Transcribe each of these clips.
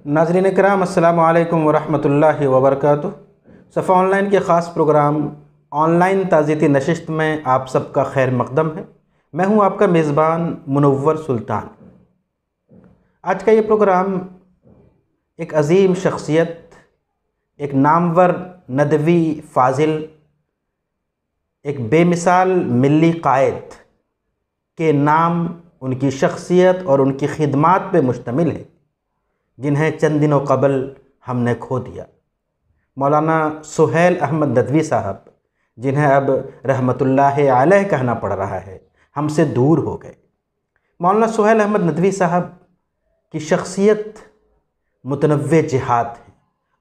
ناظرین کرام، السلام علیکم ورحمۃ اللہ وبرکاتہ۔ صفا آن لائن کے خاص پروگرام آن لائن تعزیتی نشست میں آپ سب کا خیر مقدم ہے۔ میں ہوں آپ کا میزبان منور سلطان۔ آج کا یہ پروگرام ایک عظیم شخصیت، ایک نامور ندوی فاضل، ایک بے مثال ملی قائد کے نام، ان کی شخصیت اور ان کی خدمات پہ مشتمل ہے، جنہیں چند دنوں قبل ہم نے کھو دیا۔ مولانا سہیل احمد ندوی صاحب، جنہیں اب رحمۃ اللہ علیہ کہنا پڑ رہا ہے، ہم سے دور ہو گئے۔ مولانا سہیل احمد ندوی صاحب کی شخصیت متنوع جہات ہے،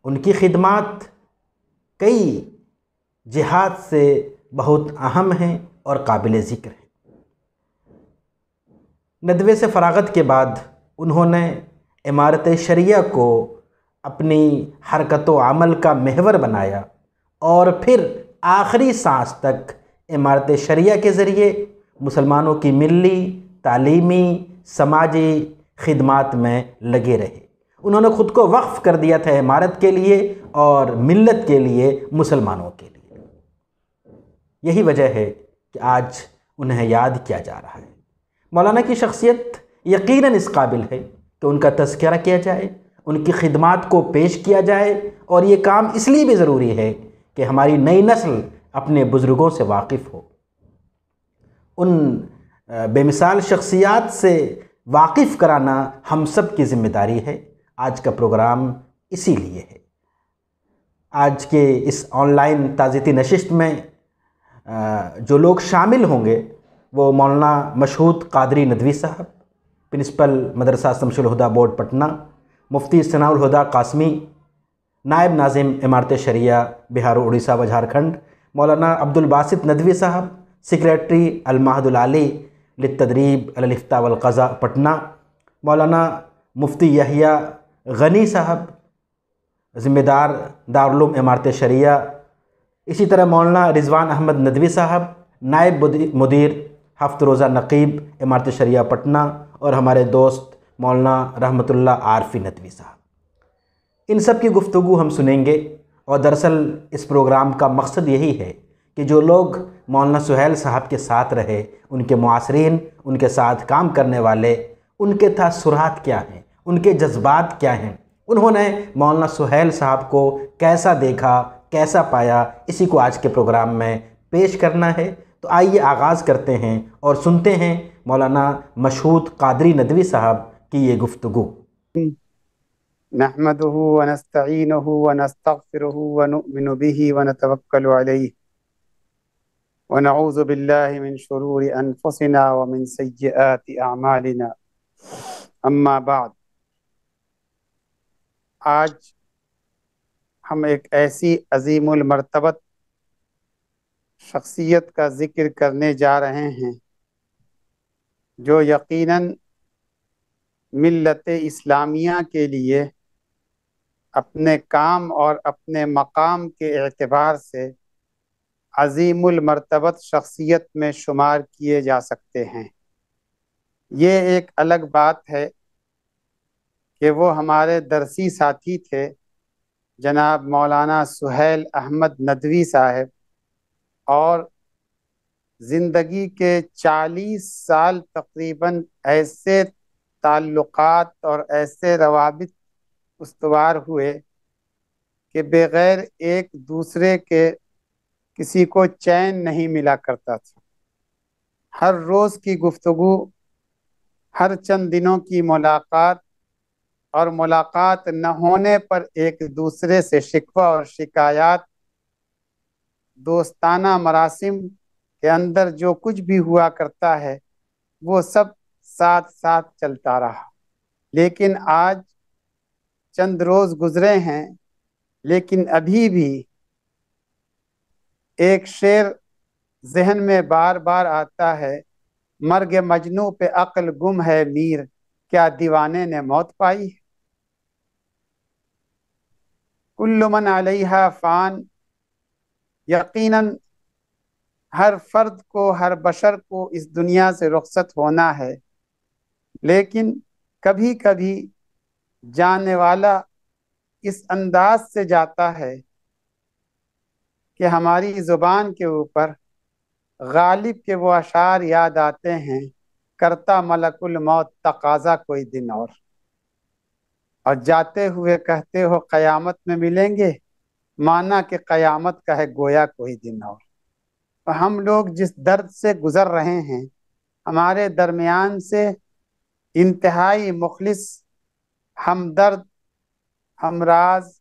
ان کی خدمات کئی جہات سے بہت اہم ہیں اور قابل ذکر ہیں۔ ندوے سے فراغت کے بعد انہوں نے امارت شریعہ کو اپنی حرکت و عمل کا محور بنایا، اور پھر آخری سانس تک امارت شریعہ کے ذریعے مسلمانوں کی ملی، تعلیمی، سماجی خدمات میں لگے رہے۔ انہوں نے خود کو وقف کر دیا تھا امارت کے لیے اور ملت کے لیے، مسلمانوں کے لیے۔ یہی وجہ ہے کہ آج انہیں یاد کیا جا رہا ہے۔ مولانا کی شخصیت یقیناً اس قابل ہے کہ ان کا تذکرہ کیا جائے، ان کی خدمات کو پیش کیا جائے، اور یہ کام اس لیے بھی ضروری ہے کہ ہماری نئی نسل اپنے بزرگوں سے واقف ہو۔ ان بے مثال شخصیات سے واقف کرانا ہم سب کی ذمہ داری ہے۔ آج کا پروگرام اسی لیے ہے۔ آج کے اس آن لائن تعزیتی نشست میں جو لوگ شامل ہوں گے وہ مولانا مشہود قادری ندوی صاحب، پرنسپل مدرسہ شمس الہدیٰ بورڈ پٹنہ، مفتی ثناء الہدیٰ قاسمی، نائب ناظم امارت شریعہ بہار و اڑیسہ و جھارکھنڈ، مولانا عبدالباسط ندوی صاحب، سیکریٹری المعہد العالی للتدریب علی الافتاء والقضاء پٹنہ، مولانا مفتی یحییٰ غنی صاحب، ذمہ دار دارالعلوم امارت شریعہ، اسی طرح مولانا رضوان احمد ندوی صاحب، نائب مدیر ہفت روزہ نقیب امارت شریعہ پٹنہ، اور ہمارے دوست مولانا رحمۃ اللہ عارفی ندوی صاحب۔ ان سب کی گفتگو ہم سنیں گے، اور دراصل اس پروگرام کا مقصد یہی ہے کہ جو لوگ مولانا سہیل صاحب کے ساتھ رہے، ان کے معاصرین، ان کے ساتھ کام کرنے والے، ان کے تاثرات کیا ہیں، ان کے جذبات کیا ہیں، انہوں نے مولانا سہیل صاحب کو کیسا دیکھا، کیسا پایا، اسی کو آج کے پروگرام میں پیش کرنا ہے۔ تو آئیے آغاز کرتے ہیں اور سنتے ہیں مولانا مشہود قادری ندوی صاحب کی یہ گفتگو۔ نحمده ونستعینه ونستغفره ونؤمن به ونتوکل علیہ ونعوذ باللہ من شرور انفسنا ومن سیئات اعمالنا، اما بعد۔ آج ہم ایک ایسی عظیم المرتبت شخصیت کا ذکر کرنے جا رہے ہیں جو یقیناً ملت اسلامیہ کے لیے اپنے کام اور اپنے مقام کے اعتبار سے عظیم المرتبت شخصیت میں شمار کیے جا سکتے ہیں۔ یہ ایک الگ بات ہے کہ وہ ہمارے درسی ساتھی تھے، جناب مولانا سہیل احمد ندوی صاحب، اور زندگی کے 40 سال تقریباً ایسے تعلقات اور ایسے روابط استوار ہوئے کہ بغیر ایک دوسرے کے کسی کو چین نہیں ملا کرتا تھا۔ ہر روز کی گفتگو، ہر چند دنوں کی ملاقات، اور ملاقات نہ ہونے پر ایک دوسرے سے شکوہ اور شکایات، دوستانہ مراسم کے اندر جو کچھ بھی ہوا کرتا ہے وہ سب ساتھ ساتھ چلتا رہا۔ لیکن آج چند روز گزرے ہیں، لیکن ابھی بھی ایک شعر ذہن میں بار بار آتا ہے، مرگ مجنوں پہ عقل گم ہے میر، کیا دیوانے نے موت پائی؟ کل من علیہا فان، یقیناً ہر فرد کو، ہر بشر کو اس دنیا سے رخصت ہونا ہے، لیکن کبھی کبھی جانے والا اس انداز سے جاتا ہے کہ ہماری زبان کے اوپر غالب کے وہ اشعار یاد آتے ہیں، کرتا ملک الموت تقاضا کوئی دن اور جاتے ہوئے کہتے ہو قیامت میں ملیں گے، مانا کہ قیامت کا ہے گویا کوئی دن اور ہم لوگ جس درد سے گزر رہے ہیں، ہمارے درمیان سے انتہائی مخلص، ہمدرد، ہمراز،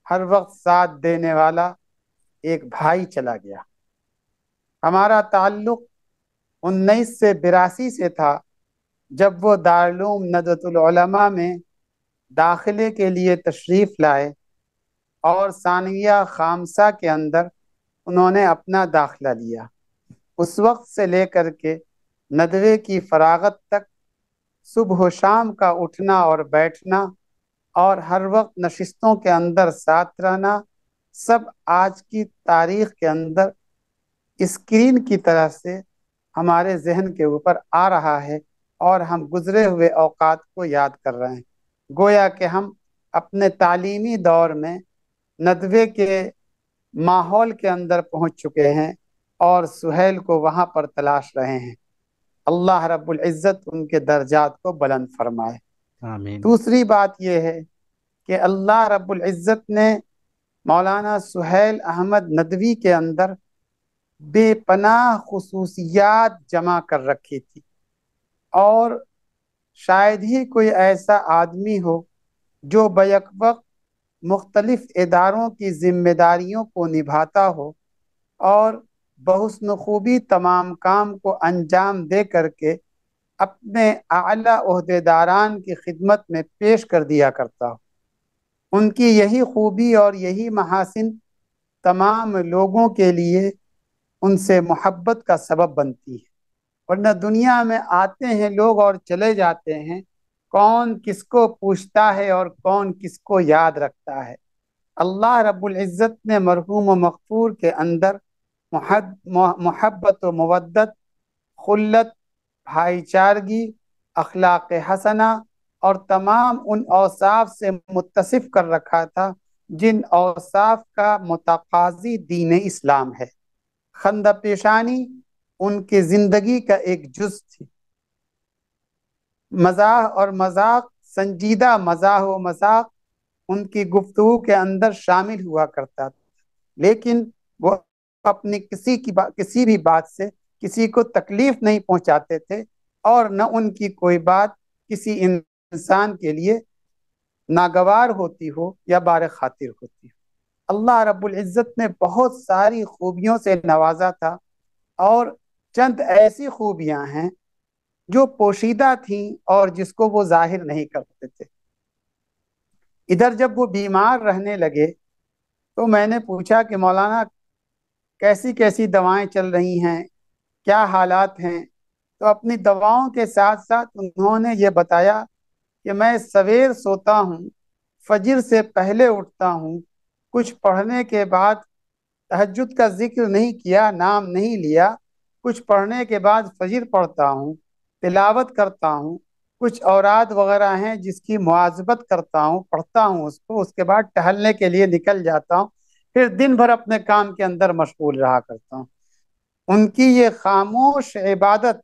ہر وقت ساتھ دینے والا ایک بھائی چلا گیا۔ ہمارا تعلق 1982 سے تھا، جب وہ دارالعلوم ندوۃ العلماء میں داخلے کے لیے تشریف لائے اور ثانویہ خامسہ کے اندر انہوں نے اپنا داخلہ لیا۔ اس وقت سے لے کر کے ندوے کی فراغت تک صبح و شام کا اٹھنا اور بیٹھنا اور ہر وقت نشستوں کے اندر ساتھ رہنا، سب آج کی تاریخ کے اندر اسکرین کی طرح سے ہمارے ذہن کے اوپر آ رہا ہے اور ہم گزرے ہوئے اوقات کو یاد کر رہے ہیں، گویا کہ ہم اپنے تعلیمی دور میں ندوے کے ماحول کے اندر پہنچ چکے ہیں اور سہیل کو وہاں پر تلاش رہے ہیں۔ اللہ رب العزت ان کے درجات کو بلند فرمائے۔ آمین۔ دوسری بات یہ ہے کہ اللہ رب العزت نے مولانا سہیل احمد ندوی کے اندر بے پناہ خصوصیات جمع کر رکھی تھی، اور شاید ہی کوئی ایسا آدمی ہو جو بیک وقت مختلف اداروں کی ذمہ داریوں کو نبھاتا ہو اور بحسن خوبی تمام کام کو انجام دے کر کے اپنے اعلیٰ عہدیداران کی خدمت میں پیش کر دیا کرتا ہو۔ ان کی یہی خوبی اور یہی محاسن تمام لوگوں کے لیے ان سے محبت کا سبب بنتی ہے، ورنہ دنیا میں آتے ہیں لوگ اور چلے جاتے ہیں، کون کس کو پوچھتا ہے اور کون کس کو یاد رکھتا ہے۔ اللہ رب العزت نے مرحوم و مغفور کے اندر محبت و مودت، خلت، بھائی چارگی، اخلاق حسنہ اور تمام ان اوصاف سے متصف کر رکھا تھا جن اوصاف کا متقاضی دین اسلام ہے۔ خندہ پیشانی ان کی زندگی کا ایک جز تھی۔ مزاح اور مذاق، سنجیدہ مزاح و مذاق ان کی گفتگو کے اندر شامل ہوا کرتا تھا، لیکن وہ اپنی کسی بھی بات سے کسی کو تکلیف نہیں پہنچاتے تھے، اور نہ ان کی کوئی بات کسی انسان کے لیے ناگوار ہوتی ہو یا بار خاطر ہوتی ہو۔ اللہ رب العزت نے بہت ساری خوبیوں سے نوازا تھا، اور چند ایسی خوبیاں ہیں جو پوشیدہ تھیں اور جس کو وہ ظاہر نہیں کرتے تھے۔ ادھر جب وہ بیمار رہنے لگے تو میں نے پوچھا کہ مولانا کیسی کیسی دوائیں چل رہی ہیں، کیا حالات ہیں؟ تو اپنی دواؤں کے ساتھ ساتھ انہوں نے یہ بتایا کہ میں سویر سوتا ہوں، فجر سے پہلے اٹھتا ہوں، کچھ پڑھنے کے بعد تہجد کا ذکر نہیں کیا، نام نہیں لیا، کچھ پڑھنے کے بعد فجر پڑھتا ہوں، تلاوت کرتا ہوں، کچھ اوراد وغیرہ ہیں جس کی مواظبت کرتا ہوں، پڑھتا ہوں اس کو، اس کے بعد ٹہلنے کے لیے نکل جاتا ہوں، پھر دن بھر اپنے کام کے اندر مشغول رہا کرتا ہوں۔ ان کی یہ خاموش عبادت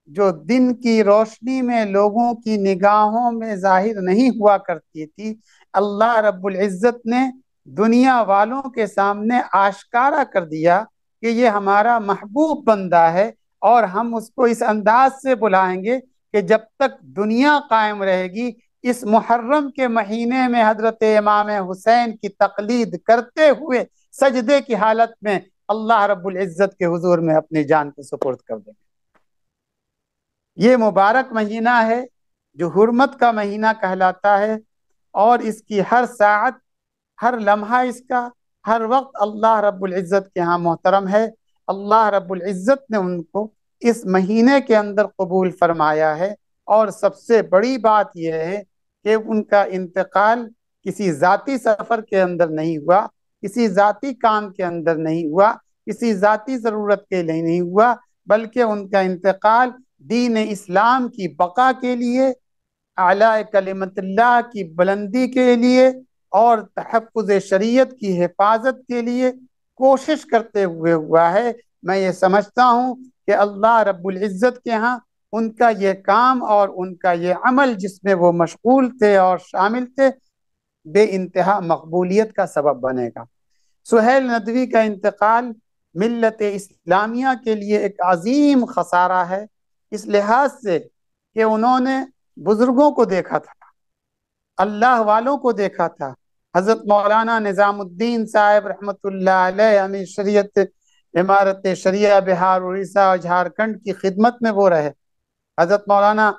جو دن کی روشنی میں لوگوں کی نگاہوں میں ظاہر نہیں ہوا کرتی تھی، اللہ رب العزت نے دنیا والوں کے سامنے آشکارا کر دیا کہ یہ ہمارا محبوب بندہ ہے، اور ہم اس کو اس انداز سے بلائیں گے کہ جب تک دنیا قائم رہے گی اس محرم کے مہینے میں حضرت امام حسین کی تقلید کرتے ہوئے سجدے کی حالت میں اللہ رب العزت کے حضور میں اپنی جان کو سپرد کر دیں گے۔ یہ مبارک مہینہ ہے جو حرمت کا مہینہ کہلاتا ہے، اور اس کی ہر ساعت، ہر لمحہ، اس کا ہر وقت اللہ رب العزت کے ہاں محترم ہے۔ اللہ رب العزت نے ان کو اس مہینے کے اندر قبول فرمایا ہے، اور سب سے بڑی بات یہ ہے کہ ان کا انتقال کسی ذاتی سفر کے اندر نہیں ہوا، کسی ذاتی کام کے اندر نہیں ہوا، کسی ذاتی ضرورت کے لیے نہیں ہوا، بلکہ ان کا انتقال دین اسلام کی بقا کے لیے، اعلی کلمت اللہ کی بلندی کے لیے اور تحفظ شریعت کی حفاظت کے لیے کوشش کرتے ہوئے ہوا ہے۔ میں یہ سمجھتا ہوں کہ اللہ رب العزت کے ہاں ان کا یہ کام اور ان کا یہ عمل جس میں وہ مشغول تھے اور شامل تھے بے انتہا مقبولیت کا سبب بنے گا۔ سہیل ندوی کا انتقال ملت اسلامیہ کے لیے ایک عظیم خسارہ ہے، اس لحاظ سے کہ انہوں نے بزرگوں کو دیکھا تھا، اللہ والوں کو دیکھا تھا۔ حضرت مولانا نظام الدین صاحب رحمۃ اللہ علیہ امیر شریعت امارت شریعہ بہار اڑیسہ اور جھارکھنڈ کی خدمت میں وہ رہے۔ حضرت مولانا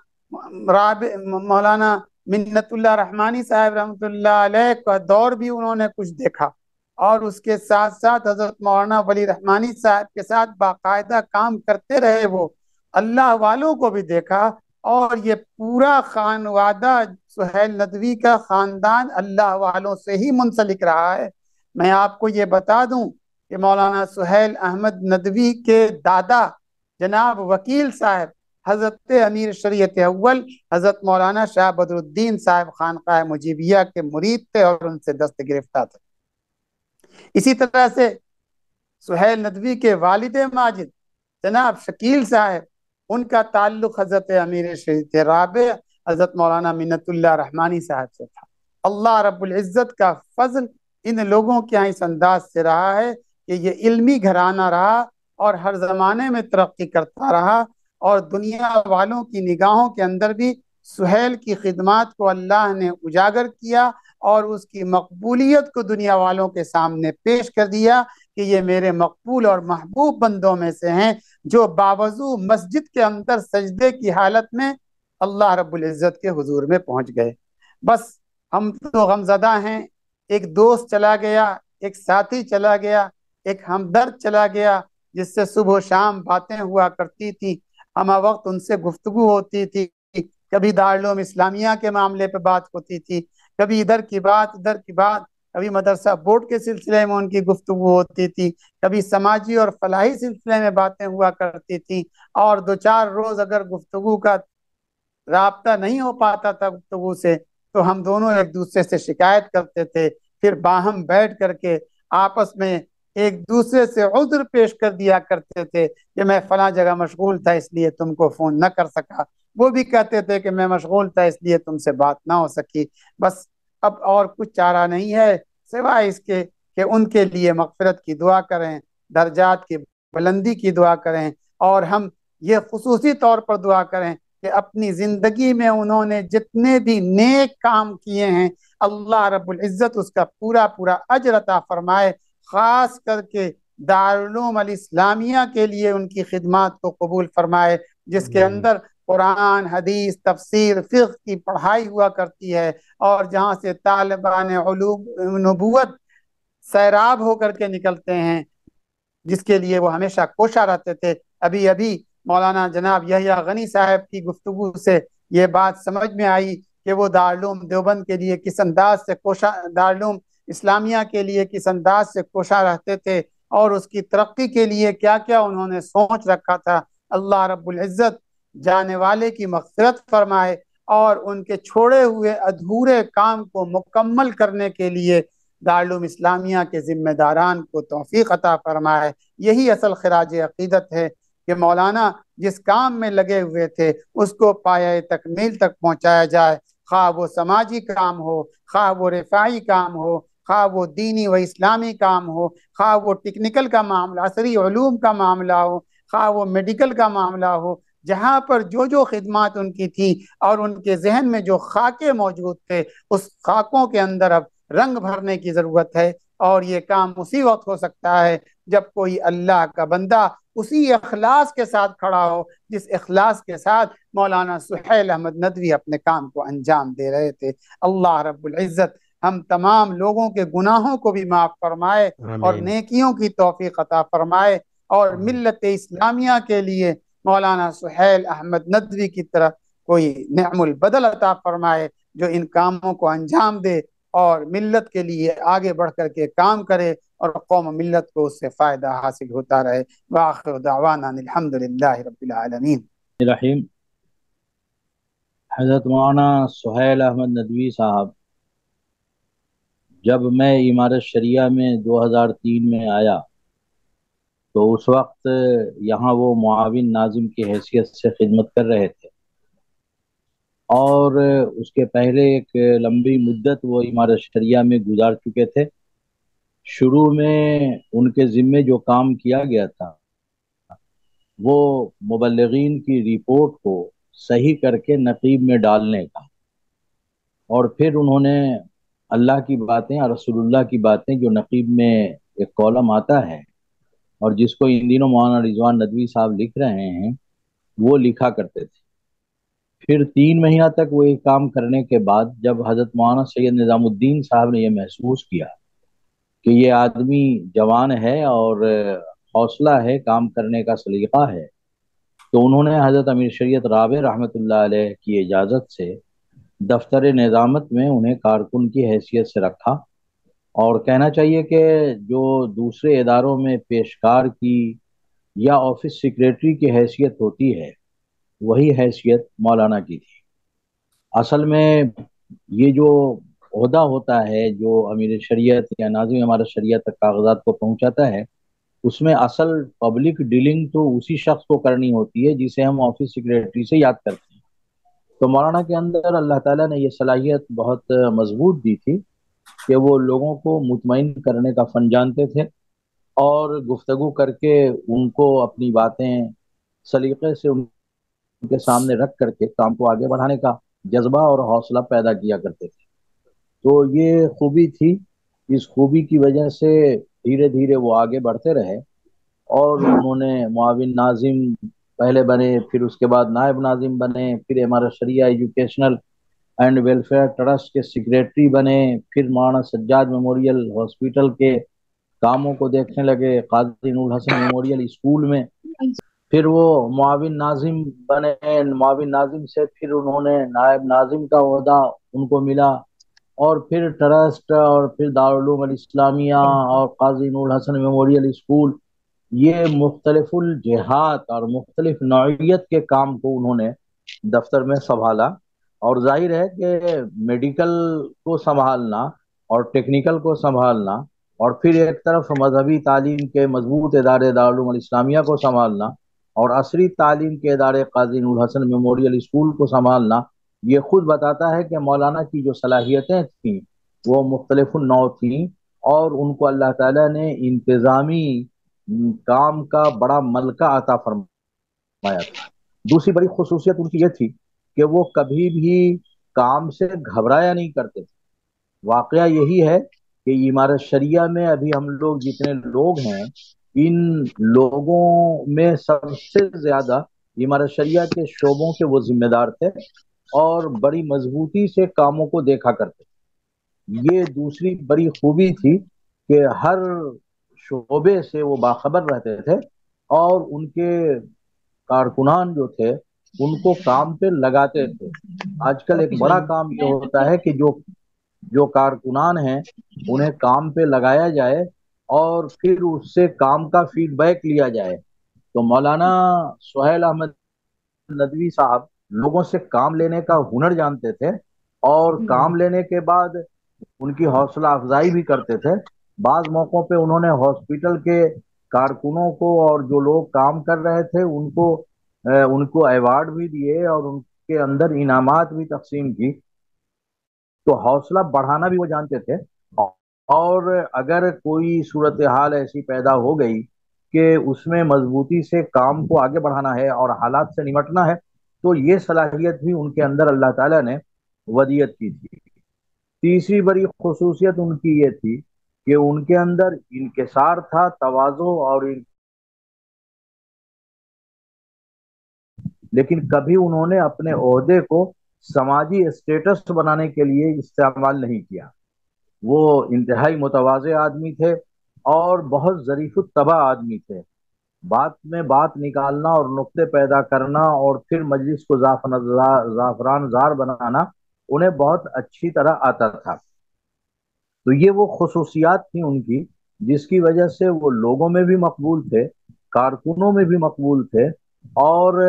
منت اللہ رحمانی صاحب رحمۃ اللہ علیہ کا دور بھی انہوں نے کچھ دیکھا، اور اس کے ساتھ ساتھ حضرت مولانا ولی رحمانی صاحب کے ساتھ باقاعدہ کام کرتے رہے۔ وہ اللہ والوں کو بھی دیکھا، اور یہ پورا خانوادہ سہیل ندوی کا خاندان اللہ والوں سے ہی منسلک رہا ہے۔ میں آپ کو یہ بتا دوں کہ مولانا سہیل احمد ندوی کے دادا جناب وکیل صاحب حضرت امیر شریعت اول حضرت مولانا شاہ بدر الدین صاحب خانقاہ مجیبیہ کے مرید تھے اور ان سے دست گرفتہ تھے۔ اسی طرح سے سہیل ندوی کے والد ماجد جناب شکیل صاحب، ان کا تعلق حضرت امیر شریعت رابع حضرت مولانا منت اللہ رحمانی صاحب سے تھا۔ اللہ رب العزت کا فضل ان لوگوں کے یہاں اس انداز سے رہا ہے کہ یہ علمی گھرانہ رہا اور ہر زمانے میں ترقی کرتا رہا، اور دنیا والوں کی نگاہوں کے اندر بھی سہیل کی خدمات کو اللہ نے اجاگر کیا اور اس کی مقبولیت کو دنیا والوں کے سامنے پیش کر دیا کہ یہ میرے مقبول اور محبوب بندوں میں سے ہیں جو باوضو مسجد کے اندر سجدے کی حالت میں اللہ رب العزت کے حضور میں پہنچ گئے۔ بس ہم تو غمزدہ ہیں، ایک دوست چلا گیا، ایک ساتھی چلا گیا، ایک ہمدرد چلا گیا جس سے صبح و شام باتیں ہوا کرتی تھی، ہمہ وقت ان سے گفتگو ہوتی تھی، کبھی دارالعلوم اسلامیہ کے معاملے پہ بات ہوتی تھی، کبھی ادھر کی بات ادھر کی بات، کبھی مدرسہ بورڈ کے سلسلے میں ان کی گفتگو ہوتی تھی، کبھی سماجی اور فلاحی سلسلے میں باتیں ہوا کرتی تھی، اور دو چار روز اگر گفتگو کا رابطہ نہیں ہو پاتا تھا گفتگو سے تو ہم دونوں ایک دوسرے سے شکایت کرتے تھے، پھر باہم بیٹھ کر کے آپس میں ایک دوسرے سے عذر پیش کر دیا کرتے تھے کہ میں فلاں جگہ مشغول تھا اس لیے تم کو فون نہ کر سکا، وہ بھی کہتے تھے کہ میں مشغول تھا اس لیے تم سے بات نہ ہو سکی۔ بس اب اور کچھ چارہ نہیں ہے سوائے اس کے کہ ان کے لیے مغفرت کی دعا کریں، درجات کی بلندی کی دعا کریں، اور ہم یہ خصوصی طور پر دعا کریں کہ اپنی زندگی میں انہوں نے جتنے بھی نیک کام کیے ہیں اللہ رب العزت اس کا پورا پورا اجر عطا فرمائے، خاص کر کے دارالعلوم الاسلامیہ کے لیے ان کی خدمات کو قبول فرمائے، جس کے اندر قرآن، حدیث، تفسیر، فقہ کی پڑھائی ہوا کرتی ہے، اور جہاں سے طالبان علوم نبوت سیراب ہو کر کے نکلتے ہیں، جس کے لیے وہ ہمیشہ کوشاں رہتے تھے۔ ابھی ابھی مولانا جناب یحییٰ غنی صاحب کی گفتگو سے یہ بات سمجھ میں آئی کہ وہ دارالعلوم دیوبند کے لیے کس انداز سے کوشاں، دارالعلوم اسلامیہ کے لیے کس انداز سے کوشاں رہتے تھے، اور اس کی ترقی کے لیے کیا کیا انہوں نے سوچ رکھا تھا۔ اللہ رب العزت جانے والے کی مغفرت فرمائے اور ان کے چھوڑے ہوئے ادھورے کام کو مکمل کرنے کے لیے دارالعلوم اسلامیہ کے ذمہ داران کو توفیق عطا فرمائے۔ یہی اصل خراج عقیدت ہے کہ مولانا جس کام میں لگے ہوئے تھے اس کو پایہ تکمیل تک پہنچایا جائے، خواہ وہ سماجی کام ہو، خواہ وہ رفاعی کام ہو، خواہ وہ دینی و اسلامی کام ہو، خواہ وہ ٹیکنیکل کا معاملہ، عصری علوم کا معاملہ ہو، خواہ وہ میڈیکل کا معاملہ ہو، جہاں پر جو خدمات ان کی تھی اور ان کے ذہن میں جو خاکے موجود تھے اس خاکوں کے اندر اب رنگ بھرنے کی ضرورت ہے، اور یہ کام اسی وقت ہو سکتا ہے جب کوئی اللہ کا بندہ اسی اخلاص کے ساتھ کھڑا ہو جس اخلاص کے ساتھ مولانا سہیل احمد ندوی اپنے کام کو انجام دے رہے تھے۔ اللہ رب العزت ہم تمام لوگوں کے گناہوں کو بھی معاف فرمائے اور نیکیوں کی توفیق عطا فرمائے، اور ملت اسلامیہ کے لیے مولانا سہیل احمد ندوی کی طرح کوئی نعم البدل عطا فرمائے جو ان کاموں کو انجام دے اور ملت کے لیے آگے بڑھ کر کے کام کرے اور قوم ملت کو اس سے فائدہ حاصل ہوتا رہے۔ وآخر دعوانا الحمدللہ رب العالمین۔ الرحیم حضرت مولانا سہیل احمد ندوی صاحب، جب میں امارت شریعہ میں 2003 میں آیا تو اس وقت یہاں وہ معاون ناظم کی حیثیت سے خدمت کر رہے تھے، اور اس کے پہلے ایک لمبی مدت وہ امارت شریعہ میں گزار چکے تھے۔ شروع میں ان کے ذمے جو کام کیا گیا تھا وہ مبلغین کی رپورٹ کو صحیح کر کے نقیب میں ڈالنے کا، اور پھر انہوں نے اللہ کی باتیں اور رسول اللہ کی باتیں جو نقیب میں ایک کالم آتا ہے اور جس کو ان دنوں مولانا رضوان ندوی صاحب لکھ رہے ہیں، وہ لکھا کرتے تھے۔ پھر 3 مہینہ تک وہ یہ کام کرنے کے بعد جب حضرت مولانا سید نظام الدین صاحب نے یہ محسوس کیا کہ یہ آدمی جوان ہے اور حوصلہ ہے، کام کرنے کا سلیقہ ہے، تو انہوں نے حضرت امیر شریعت رابع رحمۃ اللہ علیہ کی اجازت سے دفتر نظامت میں انہیں کارکن کی حیثیت سے رکھا، اور کہنا چاہیے کہ جو دوسرے اداروں میں پیشکار کی یا آفس سیکریٹری کی حیثیت ہوتی ہے وہی حیثیت مولانا کی تھی۔ اصل میں یہ جو عہدہ ہوتا ہے جو امیر شریعت یا ناظم ہمارا شریعت تک کاغذات کو پہنچاتا ہے، اس میں اصل پبلک ڈیلنگ تو اسی شخص کو کرنی ہوتی ہے جسے ہم آفس سیکریٹری سے یاد کرتے ہیں۔ تو مولانا کے اندر اللہ تعالیٰ نے یہ صلاحیت بہت مضبوط دی تھی کہ وہ لوگوں کو مطمئن کرنے کا فن جانتے تھے، اور گفتگو کر کے ان کو اپنی باتیں سلیقے سے ان کے سامنے رکھ کر کے کام کو آگے بڑھانے کا جذبہ اور حوصلہ پیدا کیا کرتے تھے۔ تو یہ خوبی تھی، اس خوبی کی وجہ سے دھیرے دھیرے وہ آگے بڑھتے رہے، اور انہوں نے معاون ناظم پہلے بنے، پھر اس کے بعد نائب ناظم بنے، پھر ہمارا شریعہ ایجوکیشنل اینڈ ویلفیئر ٹرسٹ کے سیکریٹری بنے، پھر مولانا سجاد میموریل ہاسپٹل کے کاموں کو دیکھنے لگے، قاضی نور الحسن میموریل اسکول میں پھر وہ معاون ناظم بنے، معاون ناظم سے پھر انہوں نے نائب ناظم کا عہدہ ان کو ملا، اور پھر ٹرسٹ، اور پھر دارالعلوم الاسلامیہ اور قاضی نور الحسن میموریل اسکول، یہ مختلف الجہات اور مختلف نوعیت کے کام کو انہوں نے دفتر میں سنبھالا۔ اور ظاہر ہے کہ میڈیکل کو سنبھالنا اور ٹیکنیکل کو سنبھالنا، اور پھر ایک طرف مذہبی تعلیم کے مضبوط ادارے دارالعلوم الاسلامیہ کو سنبھالنا، اور عصری تعلیم کے ادارے قاضی نور الحسن میموریل اسکول کو سنبھالنا، یہ خود بتاتا ہے کہ مولانا کی جو صلاحیتیں تھیں وہ مختلف النوع تھیں، اور ان کو اللہ تعالیٰ نے انتظامی کام کا بڑا ملکہ عطا فرمایا تھا۔ دوسری بڑی خصوصیت ان کی یہ تھی کہ وہ کبھی بھی کام سے گھبرایا نہیں کرتے تھے۔ واقعہ یہی ہے کہ امارت شریعہ میں ابھی ہم لوگ جتنے لوگ ہیں، ان لوگوں میں سب سے زیادہ امارت شریعہ کے شعبوں کے وہ ذمہ دار تھے اور بڑی مضبوطی سے کاموں کو دیکھا کرتے تھے۔ یہ دوسری بڑی خوبی تھی کہ ہر شعبے سے وہ باخبر رہتے تھے، اور ان کے کارکنان جو تھے ان کو کام پہ لگاتے تھے۔ آج کل ایک بڑا کام یہ ہوتا ہے کہ جو کارکنان ہیں انہیں کام پہ لگایا جائے اور پھر اس سے کام کا فیڈ بیک لیا جائے۔ تو مولانا سہیل احمد ندوی صاحب لوگوں سے کام لینے کا ہنر جانتے تھے، اور کام لینے کے بعد ان کی حوصلہ افزائی بھی کرتے تھے۔ بعض موقعوں پہ انہوں نے ہاسپٹل کے کارکنوں کو اور جو لوگ کام کر رہے تھے ان کو ایوارڈ بھی دیے اور ان کے اندر انعامات بھی تقسیم کی۔ تو حوصلہ بڑھانا بھی وہ جانتے تھے، اور اگر کوئی صورتحال ایسی پیدا ہو گئی کہ اس میں مضبوطی سے کام کو آگے بڑھانا ہے اور حالات سے نمٹنا ہے، تو یہ صلاحیت بھی ان کے اندر اللہ تعالیٰ نے ودیت کی تھی۔ تیسری بڑی خصوصیت ان کی یہ تھی کہ ان کے اندر انکسار تھا، تواضع، لیکن کبھی انہوں نے اپنے عہدے کو سماجی اسٹیٹس بنانے کے لیے استعمال نہیں کیا۔ وہ انتہائی متواضع آدمی تھے اور بہت ظریف الطبع آدمی تھے۔ بات میں بات نکالنا اور نقطے پیدا کرنا اور پھر مجلس کو زعفران زار بنانا انہیں بہت اچھی طرح آتا تھا۔ تو یہ وہ خصوصیات تھیں ان کی جس کی وجہ سے وہ لوگوں میں بھی مقبول تھے، کارکنوں میں بھی مقبول تھے، اور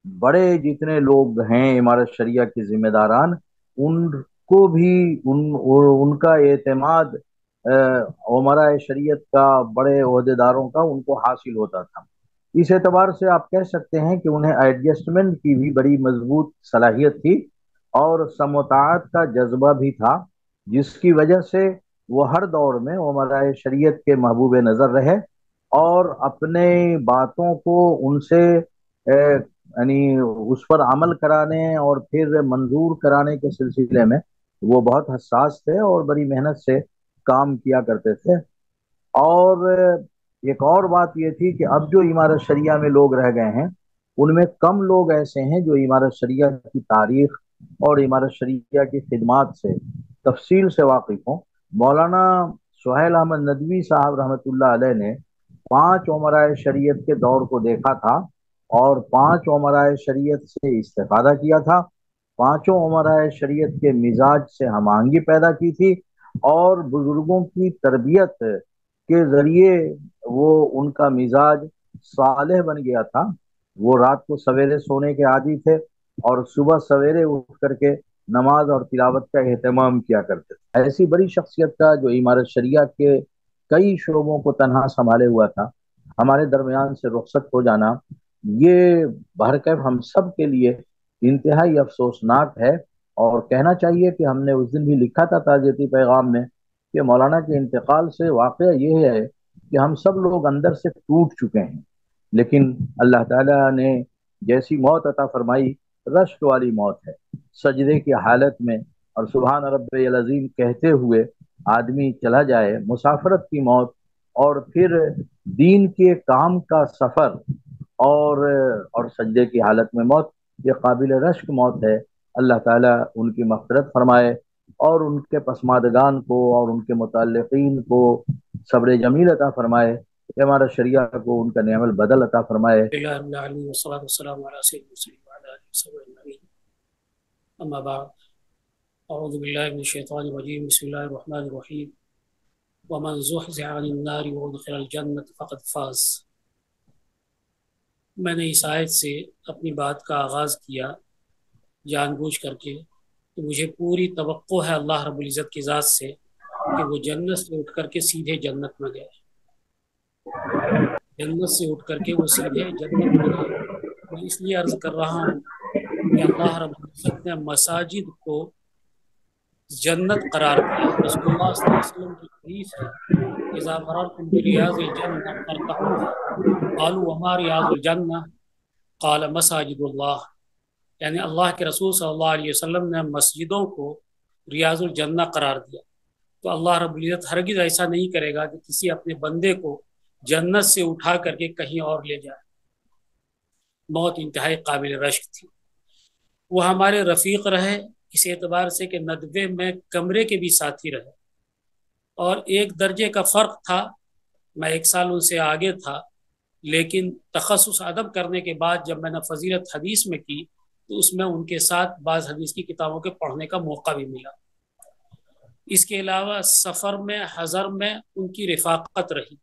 بڑے جتنے لوگ ہیں امارت شریعہ کے ذمہ داران، ان کو بھی ان کا اعتماد امراء شریعت کا، بڑے عہدیداروں کا ان کو حاصل ہوتا تھا۔ اس اعتبار سے آپ کہہ سکتے ہیں کہ انہیں ایڈجسٹمنٹ کی بھی بڑی مضبوط صلاحیت تھی اور سموتاعت کا جذبہ بھی تھا، جس کی وجہ سے وہ ہر دور میں امراء شریعت کے محبوب نظر رہے اور اپنے باتوں کو ان سے یعنی اس پر عمل کرانے اور پھر منظور کرانے کے سلسلے میں وہ بہت حساس تھے اور بڑی محنت سے کام کیا کرتے تھے۔ اور ایک اور بات یہ تھی کہ اب جو امارت شریعہ میں لوگ رہ گئے ہیں ان میں کم لوگ ایسے ہیں جو امارت شریعہ کی تاریخ اور امارت شریعہ کی خدمات سے تفصیل سے واقف ہوں۔ مولانا سہیل احمد ندوی صاحب رحمۃ اللہ علیہ نے 5 امراء شریعت کے دور کو دیکھا تھا اور 5 امراء شریعت سے استفادہ کیا تھا، 5 امراء شریعت کے مزاج سے ہم آہنگی پیدا کی تھی اور بزرگوں کی تربیت کے ذریعے وہ ان کا مزاج صالح بن گیا تھا۔ وہ رات کو سویرے سونے کے عادی تھے اور صبح سویرے اٹھ کر کے نماز اور تلاوت کا اہتمام کیا کرتے تھے۔ ایسی بڑی شخصیت کا جو امارت شریعہ کے کئی شعبوں کو تنہا سنبھالے ہوا تھا، ہمارے درمیان سے رخصت ہو جانا یہ بہرکیف ہم سب کے لیے انتہائی افسوسناک ہے۔ اور کہنا چاہیے کہ ہم نے اس دن بھی لکھا تھا تعزیتی پیغام میں کہ مولانا کے انتقال سے واقعہ یہ ہے کہ ہم سب لوگ اندر سے ٹوٹ چکے ہیں، لیکن اللہ تعالیٰ نے جیسی موت عطا فرمائی رشک والی موت ہے، سجدے کی حالت میں اور سبحان رب العظیم کہتے ہوئے آدمی چلا جائے، مسافرت کی موت اور پھر دین کے کام کا سفر اور سجدے کی حالت میں موت، یہ قابل رشک موت ہے۔ اللہ تعالیٰ ان کی مغفرت فرمائے اور ان کے پسماندگان کو اور ان کے متعلقین کو صبر جمیل عطا فرمائے، ہمارا شریعہ کو ان کا نعم البدل عطا فرمائے۔ اما بعد، اعوذ باللہ من الشیطان الرجیم، بسم اللہ الرحمن الرحیم، ومن زحزح عن النار وادخل الجنة فقد فاز۔ میں نے اس آیت سے اپنی بات کا آغاز کیا جان بوجھ کر کے کہ مجھے پوری توقع ہے اللہ رب العزت کی ذات سے کہ وہ جنت سے اٹھ کر کے سیدھے جنت میں گئے، جنت سے اٹھ کر کے وہ سیدھے جنت میں گئے۔ میں اس لیے عرض کر رہا ہوں کہ اللہ رب العزت نے مساجد کو جنت قرار دیا ہے۔ رسول اللہ صلی اللہ علیہ وسلم کی حدیث ہے، اذا مررتم بریاض الجنہ فارتعوها قالوا وما ریاض الجنہ قال مساجد اللہ، یعنی اللہ کے رسول صلی اللہ علیہ وسلم نے مسجدوں کو ریاض الجنہ قرار دیا۔ تو اللہ رب العزت ہرگز ایسا نہیں کرے گا کہ کسی اپنے بندے کو جنت سے اٹھا کر کے کہیں اور لے جائے۔ موت انتہائی قابل رشک تھی۔ وہ ہمارے رفیق رہے اس اعتبار سے کہ ندوے میں کمرے کے بھی ساتھی رہے، اور ایک درجے کا فرق تھا، میں 1 سال ان سے آگے تھا، لیکن تخصص ادب کرنے کے بعد جب میں نے فضیلت حدیث میں کی تو اس میں ان کے ساتھ بعض حدیث کی کتابوں کے پڑھنے کا موقع بھی ملا۔ اس کے علاوہ سفر میں، حضر میں ان کی رفاقت رہی،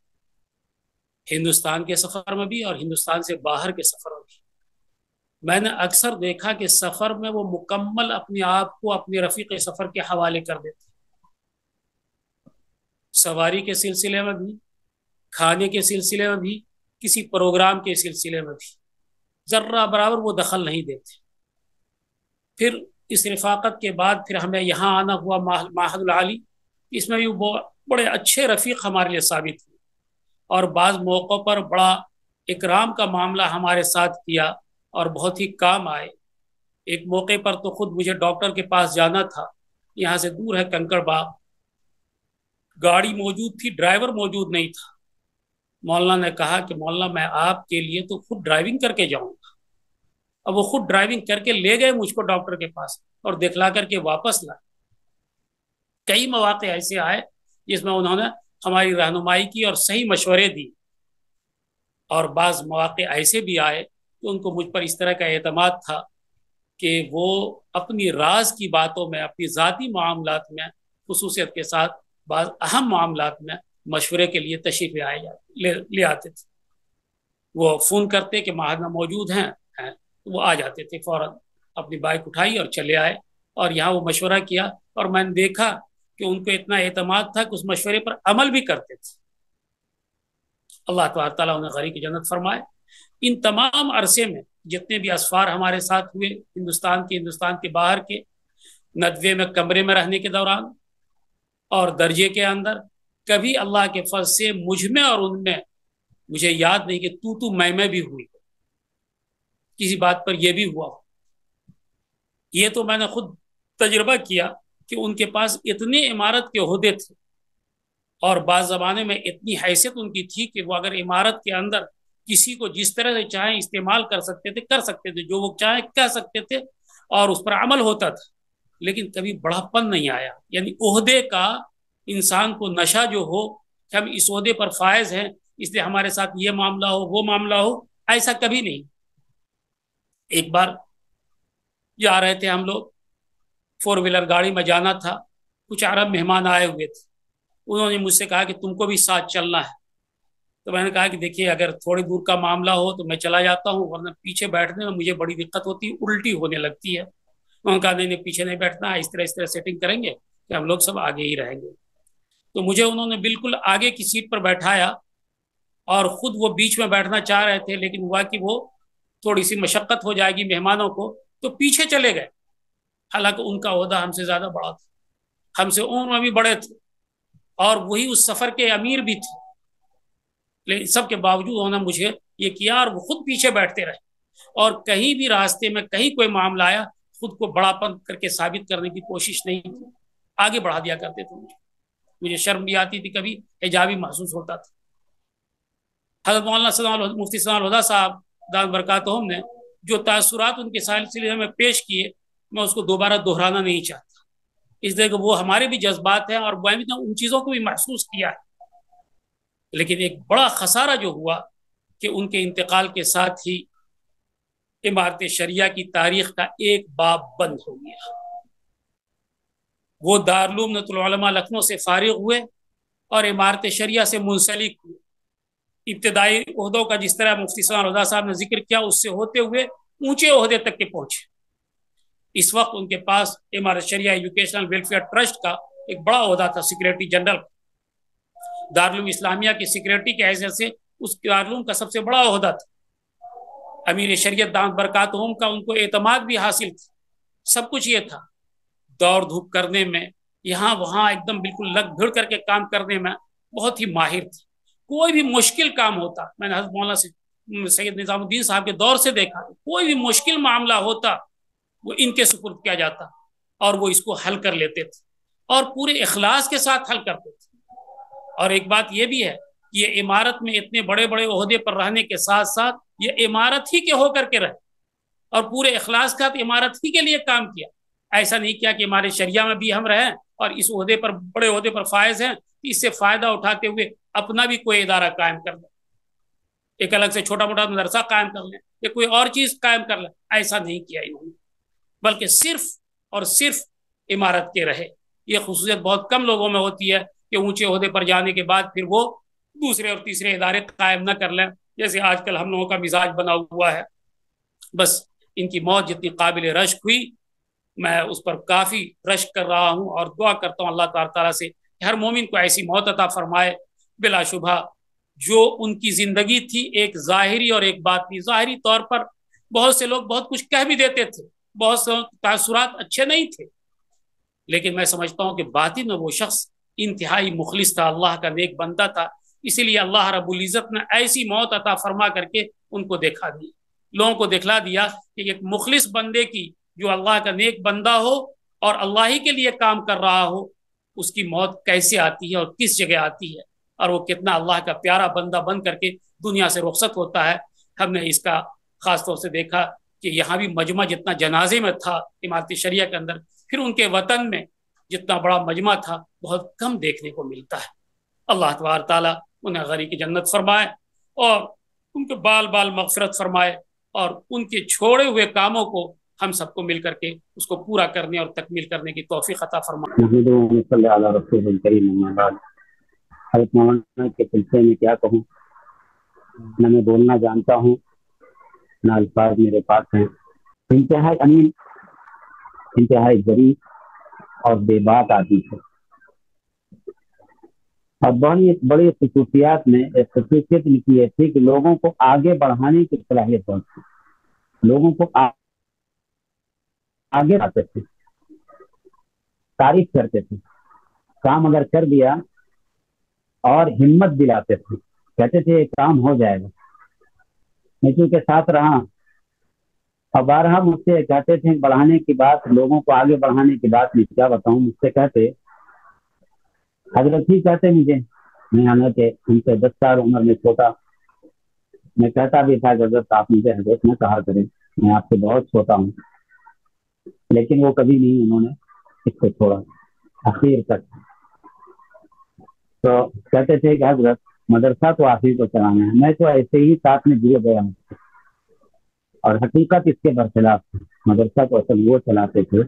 ہندوستان کے سفر میں بھی اور ہندوستان سے باہر کے سفر میں بھی۔ میں نے اکثر دیکھا کہ سفر میں وہ مکمل اپنے آپ کو اپنے رفیق سفر کے حوالے کر دیتے، سواری کے سلسلے میں بھی، کھانے کے سلسلے میں بھی، کسی پروگرام کے سلسلے میں بھی ذرہ برابر وہ دخل نہیں دیتے۔ پھر اس رفاقت کے بعد پھر ہمیں یہاں آنا ہوا معہد العالی، اس میں بھی وہ بڑے اچھے رفیق ہمارے لیے ثابت ہوئے اور بعض موقعوں پر بڑا اکرام کا معاملہ ہمارے ساتھ کیا اور بہت ہی کام آئے۔ ایک موقع پر تو خود مجھے ڈاکٹر کے پاس جانا تھا، یہاں سے دور ہے کنکڑ باغ، گاڑی موجود تھی، ڈرائیور موجود نہیں تھا۔ مولانا نے کہا کہ مولانا میں آپ کے لیے تو خود ڈرائیونگ کر کے جاؤں گا۔ اب وہ خود ڈرائیونگ کر کے لے گئے مجھ کو ڈاکٹر کے پاس اور دکھلا کر کے واپس لائے۔ کئی مواقع ایسے آئے جس میں انہوں نے ہماری رہنمائی کی اور صحیح مشورے دی، اور بعض مواقع ایسے بھی آئے کہ ان کو مجھ پر اس طرح کا اعتماد تھا کہ وہ اپنی راز کی باتوں میں، اپنی ذاتی معاملات میں خصوصیت کے ساتھ بعض اہم معاملات میں مشورے کے لیے تشریف لے آتے تھے۔ وہ فون کرتے کہ معہد میں موجود ہیں، تو وہ آ جاتے تھے فوراً، اپنی بائک اٹھائی اور چلے آئے، اور یہاں وہ مشورہ کیا، اور میں نے دیکھا کہ ان کو اتنا اعتماد تھا کہ اس مشورے پر عمل بھی کرتے تھے۔ اللہ تبارک تعالیٰ انہیں غریق کی جنت فرمائے۔ ان تمام عرصے میں جتنے بھی اسفار ہمارے ساتھ ہوئے، ہندوستان کے باہر کے، ندوے میں کمرے میں رہنے کے دوران اور درجے کے اندر، کبھی اللہ کے فضل سے مجھ میں اور ان میں مجھے یاد نہیں کہ تو میں بھی ہوئی، کسی بات پر یہ بھی ہوا ہو۔ یہ تو میں نے خود تجربہ کیا کہ ان کے پاس اتنے امارت کے عہدے تھے اور بعض زمانے میں اتنی حیثیت ان کی تھی کہ وہ اگر امارت کے اندر کسی کو جس طرح سے چاہیں استعمال کر سکتے تھے، کر سکتے تھے، جو وہ چاہیں کہہ سکتے تھے، اور اس پر عمل ہوتا تھا، لیکن کبھی بڑھاپن نہیں آیا۔ یعنی عہدے کا انسان کو نشہ جو ہو کہ ہم اس عہدے پر فائز ہیں اس لیے ہمارے ساتھ یہ معاملہ ہو، وہ معاملہ ہو، ایسا کبھی نہیں۔ ایک بار جا رہے تھے ہم لوگ، 4 ویلر گاڑی میں جانا تھا، کچھ عرب مہمان آئے ہوئے تھے، انہوں نے مجھ سے کہا کہ تم کو بھی ساتھ چلنا ہے۔ تو میں نے کہا کہ دیکھیے اگر تھوڑی دور کا معاملہ ہو تو میں چلا جاتا ہوں، ورنہ پیچھے بیٹھنے میں مجھے بڑی دقت ہوتی ہے، الٹی ہونے لگتی ہے۔ انہوں نے کہا نہیں پیچھے نہیں بیٹھنا، اس طرح سیٹنگ کریں گے کہ ہم لوگ سب آگے ہی رہیں گے۔ تو مجھے انہوں نے بالکل آگے کی سیٹ پر بیٹھایا، اور خود وہ بیچ میں بیٹھنا چاہ رہے تھے، لیکن ہوا کہ وہ تھوڑی سی مشقت ہو جائے گی مہمانوں کو، تو پیچھے چلے گئے، حالانکہ ان کا عہدہ ہم سے زیادہ بڑا تھا، ہم سے عمر میں بھی بڑے تھے، اور وہی اس سفر کے امیر بھی تھے، لیکن سب کے باوجود انہوں نے مجھے یہ کیا، اور وہ خود پیچھے بیٹھتے رہے، اور کہیں بھی راستے میں کہیں کوئی معاملہ آیا خود کو بڑا پن کر کے ثابت کرنے کی کوشش نہیں کی، آگے بڑھا دیا کرتے تھے۔ مجھے شرم بھی آتی تھی، کبھی حجابی محسوس ہوتا تھا۔ حضرت مولانا مفتی ثناء الہدیٰ صاحب دامت برکاتہم نے جو تاثرات ان کے سلسلے میں پیش کیے، میں اس کو دوبارہ دہرانا نہیں چاہتا، اس لیے کہ وہ ہمارے بھی جذبات ہیں اور میں بھی ان چیزوں کو بھی محسوس کیا ہے۔ لیکن ایک بڑا خسارہ جو ہوا کہ ان کے انتقال کے ساتھ ہی امارت شریعہ کی تاریخ کا ایک باب بند ہو گیا۔ وہ دارالعلوم نۃ العلماء لکھنؤ سے فارغ ہوئے اور امارت شریعہ سے منسلک ہوئے۔ ابتدائی عہدوں کا جس طرح مفتی ثناء الہدیٰ صاحب نے ذکر کیا، اس سے ہوتے ہوئے اونچے عہدے تک کے پہنچے۔ اس وقت ان کے پاس امارت شریعہ ایجوکیشنل ویلفیئر ٹرسٹ کا ایک بڑا عہدہ تھا، سیکریٹری جنرل۔ دارالعلوم اسلامیہ کی سیکریٹری کی حیثیت سے اس دارالعلوم کا سب سے بڑا عہدہ تھا۔ امیر شریعت دامت برکاتہم کا ان کو اعتماد بھی حاصل تھا، سب کچھ یہ تھا۔ دوڑ دھوپ کرنے میں، یہاں وہاں ایک دم بالکل لگ بھڑ کر کے کام کرنے میں بہت ہی ماہر تھے۔ کوئی بھی مشکل کام ہوتا، میں نے حضرت مولانا سید نظام الدین صاحب کے دور سے دیکھا، کوئی بھی مشکل معاملہ ہوتا وہ ان کے سپرد کیا جاتا اور وہ اس کو حل کر لیتے تھے، اور پورے اخلاص کے ساتھ حل کرتے تھے۔ اور ایک بات یہ بھی ہے، یہ عمارت میں اتنے بڑے بڑے عہدے پر رہنے کے ساتھ ساتھ یہ عمارت ہی کے ہو کر کے رہے، اور پورے اخلاص کے ساتھ عمارت ہی کے لیے کام کیا۔ ایسا نہیں کیا کہ ہمارے شریعہ میں بھی ہم رہیں اور اس عہدے پر، بڑے عہدے پر فائز ہیں، اس سے فائدہ اٹھاتے ہوئے اپنا بھی کوئی ادارہ قائم کر لیں، ایک الگ سے چھوٹا موٹا مدرسہ قائم کر لیں یا کوئی اور چیز قائم کر لیں۔ ایسا نہیں کیا انہوں نے، بلکہ صرف اور صرف عمارت کے رہے۔ یہ خصوصیت بہت کم لوگوں میں ہوتی ہے کہ اونچے عہدے پر جانے کے بعد پھر وہ دوسرے اور تیسرے ادارے قائم نہ کر لیں، جیسے آج کل ہم لوگوں کا مزاج بنا ہوا ہے۔ بس ان کی موت جتنی قابل رشک ہوئی، میں اس پر کافی رشک کر رہا ہوں اور دعا کرتا ہوں اللہ تعالیٰ سے کہ ہر مومن کو ایسی موت عطا فرمائے۔ بلا شبہ جو ان کی زندگی تھی، ایک ظاہری اور ایک باطنی۔ ظاہری طور پر بہت سے لوگ بہت کچھ کہہ بھی دیتے تھے، بہت سے تاثرات اچھے نہیں تھے، لیکن میں سمجھتا ہوں کہ باطن میں وہ شخص انتہائی مخلص تھا، اللہ کا نیک بندہ تھا۔ اسی لیے اللہ رب العزت نے ایسی موت عطا فرما کر کے ان کو دکھا دی، لوگوں کو دکھلا دیا کہ ایک مخلص بندے کی، جو اللہ کا نیک بندہ ہو اور اللہ ہی کے لیے کام کر رہا ہو، اس کی موت کیسے آتی ہے اور کس جگہ آتی ہے، اور وہ کتنا اللہ کا پیارا بندہ بن کر کے دنیا سے رخصت ہوتا ہے۔ ہم نے اس کا خاص طور سے دیکھا کہ یہاں بھی مجمع جتنا جنازے میں تھا امارت شریعہ کے اندر، پھر ان کے وطن میں جتنا بڑا مجمع تھا بہت کم دیکھنے کو ملتا ہے۔ اللہ تبارک تعالیٰ انہیں غریق جنت فرمائے اور ان کے بال بال مغفرت فرمائے، اور ان کے چھوڑے ہوئے کاموں کو ہم سب کو مل کر کے اس کو پورا کرنے اور تکمیل کرنے کی توفیق عطا فرمائے۔ حضرت مولانا کے سلسلے میں کیا کہوں، نہ میں بولنا جانتا ہوں نہ الفاظ میرے پاس ہیں. انتہائی امین، انتہائی ذریع اور بے بات آدمی تھے. اور بڑی خصوصیات میں ایک خصوصیت ان کی یہ تھی کہ لوگوں کو آگے بڑھانے کی صلاحیت بہت تھی. لوگوں کو آگے بڑھاتے تھے، تعریف کرتے تھے، کام اگر کر دیا اور ہمت دلاتے تھے، کہتے تھے یہ کام ہو جائے گا. میں چونکہ ساتھ رہا اور بارہا مجھ سے کہتے تھے بڑھانے کی بات، لوگوں کو آگے بڑھانے کی بات میں کیا بتاؤں. مجھ سے کہتے حضرت ہی کہتے مجھے، میں حالانکہ ان سے 10 سال عمر میں چھوٹا، میں کہتا بھی تھا کہ حضرت آپ مجھے حضرت نہ کہا کریں، میں آپ سے بہت چھوٹا ہوں. لیکن وہ کبھی نہیں انہوں نے اس کو چھوڑا اخیر تک. تو کہتے تھے کہ حضرت مدرسہ تو آپ ہی کو چلانا ہے، میں تو ایسے ہی ساتھ میں جڑے گیا ہوں. اور حقیقت اس کے برخلاف تھی. مدرسہ تو اصل وہ چلاتے تھے،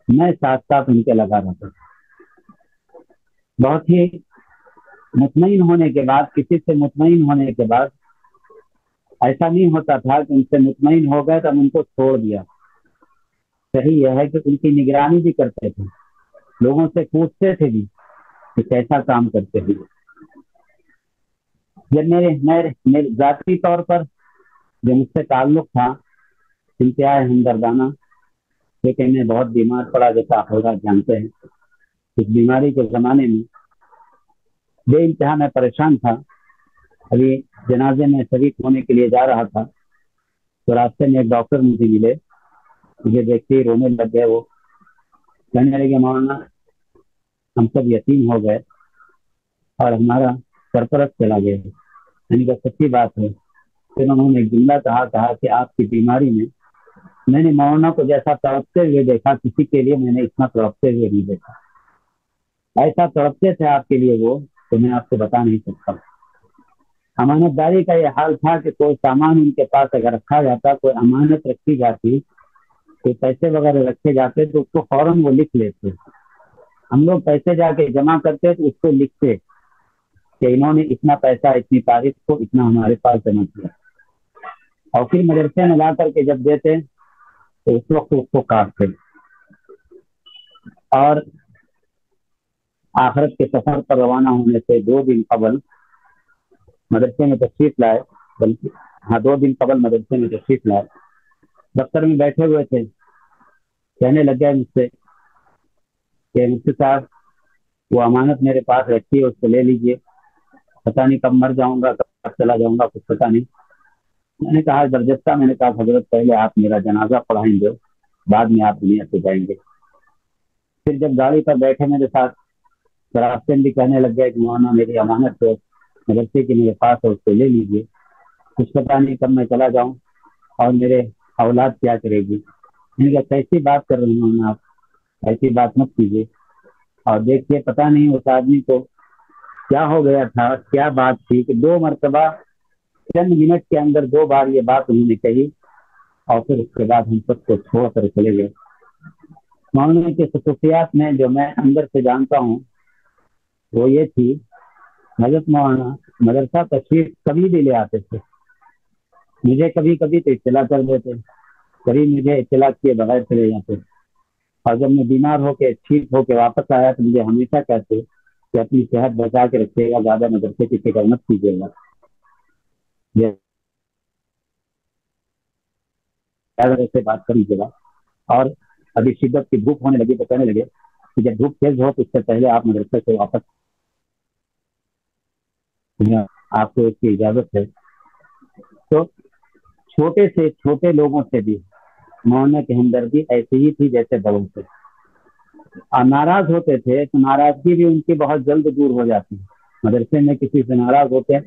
میں ساتھ ساتھ ان کے لگا رہتا تھا. بہت ہی مطمئن ہونے کے بعد، کسی سے مطمئن ہونے کے بعد ایسا نہیں ہوتا تھا کہ ان سے مطمئن ہو گئے تو ہم ان کو چھوڑ دیا. صحیح یہ ہے کہ ان کی نگرانی بھی کرتے تھے، لوگوں سے پوچھتے تھے بھی کہ کیسا کام کرتے ہیں. جب میرے ذاتی طور پر جو مجھ سے تعلق تھا انتہائی ہمدردانہ، لیکن میں بہت بیمار پڑا، جیسا آپ حضرات جانتے ہیں. اس بیماری کے زمانے میں بے انتہا میں پریشان تھا. ابھی جنازے میں شریک ہونے کے لیے جا رہا تھا تو راستے میں ایک ڈاکٹر مجھے ملے، مجھے دیکھتے ہی رونے لگ گئے. وہ کہنے لگے مولانا ہم سب یتیم ہو گئے اور ہمارا سرپرست چلا گیا. یعنی کہ سچی بات ہے. پھر انہوں نے ایک جملہ کہا کہ آپ کی بیماری میں نے مولانا کو جیسا تڑپتے ہوئے دیکھا، کسی کے لیے میں نے اتنا تڑپتے ہوئے نہیں دیکھا. ایسا تڑپتے تھے آپ کے لیے وہ، تو میں آپ کو بتا نہیں سکتا. امانت داری کا یہ حال تھا کہ کوئی سامان ان کے پاس اگر رکھا جاتا، کوئی امانت رکھی جاتی، کوئی پیسے وغیرہ رکھے جاتے تو اس کو فوراً وہ لکھ لیتے. ہم لوگ پیسے جا کے جمع کرتے تو اس کو لکھتے کہ انہوں نے اتنا پیسہ اتنی تاریخ کو اتنا ہمارے پاس جمع کیا، اور پھر مدرسے میں لا کر کے جب دیتے تو اس وقت اس کو کاٹتے. اور آخرت کے سفر پر روانہ ہونے سے 2 دن قبل مدرسے میں تشریف لائے، بلکہ 2 دن قبل مدرسے میں تشریف لائے. دفتر میں بیٹھے ہوئے تھے، کہنے لگ گئے مجھ سے کہ مفتی صاحب وہ امانت میرے پاس رکھی ہے، اس کو لے لیجئے، پتہ نہیں کب مر جاؤں گا، کب چلا جاؤں گا، کچھ پتہ نہیں. میں نے کہا برجستہ، میں نے کہا حضرت پہلے آپ میرا جنازہ پڑھائیں گے، بعد میں آپ دنیا سے جائیں گے. پھر جب گاڑی پر بیٹھے میرے ساتھ، راستے میں بھی کہنے لگ گئے کہ مولانا میری امانت ہے مدرسے کی میرے پاس ہے، اس کو لے لیجیے، کچھ پتہ نہیں کب میں چلا جاؤں اور میرے اولاد کیا کرے گی. میں نے کہا کیسی بات کر رہے ہیں آپ، ایسی بات مت کیجیے. اور دیکھیے پتہ نہیں اس آدمی کو کیا ہو گیا تھا، کیا بات تھی کہ 2 مرتبہ چند منٹ کے اندر 2 بار یہ بات انہوں نے کہی، اور پھر اس کے بعد ہم سب کو چھوڑ کر چلے گئے. مولانا کی خصوصیات میں جو میں اندر سے جانتا ہوں وہ یہ تھی، حضرت مولانا مدرسہ تشریف کبھی بھی لے آتے تھے. مجھے کبھی کبھی تو اطلاع کر دیتے، کبھی مجھے اطلاع کیے بغیر چلے جاتے. اور جب میں بیمار ہو کے ٹھیک ہو کے واپس آیا تو مجھے ہمیشہ کہتے کہ اپنی صحت بچا کے رکھیے گا، زیادہ مدرسے کی فکر مت کیجیے گا. سے بات کر لیجیے گا. اور ابھی شدت کی دھوپ ہونے لگی تو کہنے لگے کہ جب دھوپ تیز ہو تو اس سے پہلے آپ مدرسے سے واپس، آپ کو اس کی اجازت ہے. تو چھوٹے سے چھوٹے لوگوں سے بھی مولانا کی ہمدردی ایسی ہی تھی جیسے بڑوں سے. اور ناراض ہوتے تھے تو ناراضگی بھی ان کی بہت جلد دور ہو جاتی. مدرسے میں کسی سے ناراض ہوتے ہیں،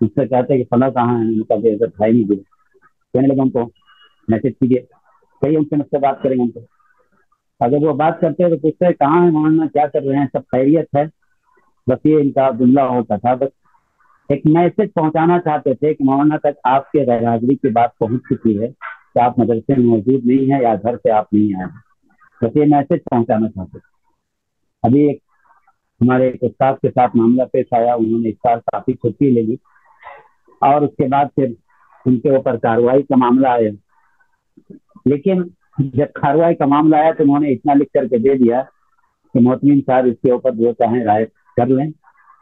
اس سے کہتے کہ فلاں کہاں ہے، ان کا بے عزت ہے نہیں. کہنے لگا ہم کو میسج کیجیے، کئی ان سے مجھ سے بات کریں گے. ہم کو اگر وہ بات کرتے تو پوچھتے کہاں ہے مولانا، کیا کر رہے ہیں، سب خیریت ہے. بس یہ ان کا جملہ ہوتا تھا. بس ایک میسج پہنچانا چاہتے تھے کہ مولانا تک آپ کے غیر حاضری کی بات پہنچ چکی ہے کہ آپ مدرسے میں موجود نہیں ہیں یا گھر سے آپ نہیں آئے. بس یہ میسج پہنچانا چاہتے تھے. ابھی ایک ہمارے ایک استاد کے ساتھ معاملہ پیش آیا، انہوں نے اس سال کافی چھٹی لے لی، اور اس کے بعد پھر ان کے اوپر کارروائی کا معاملہ آیا، لیکن جب کارروائی کا معاملہ آیا تو انہوں نے اتنا لکھ کر کے دے دیا کہ محتمین صاحب اس کے اوپر جو چاہیں رائے کر لیں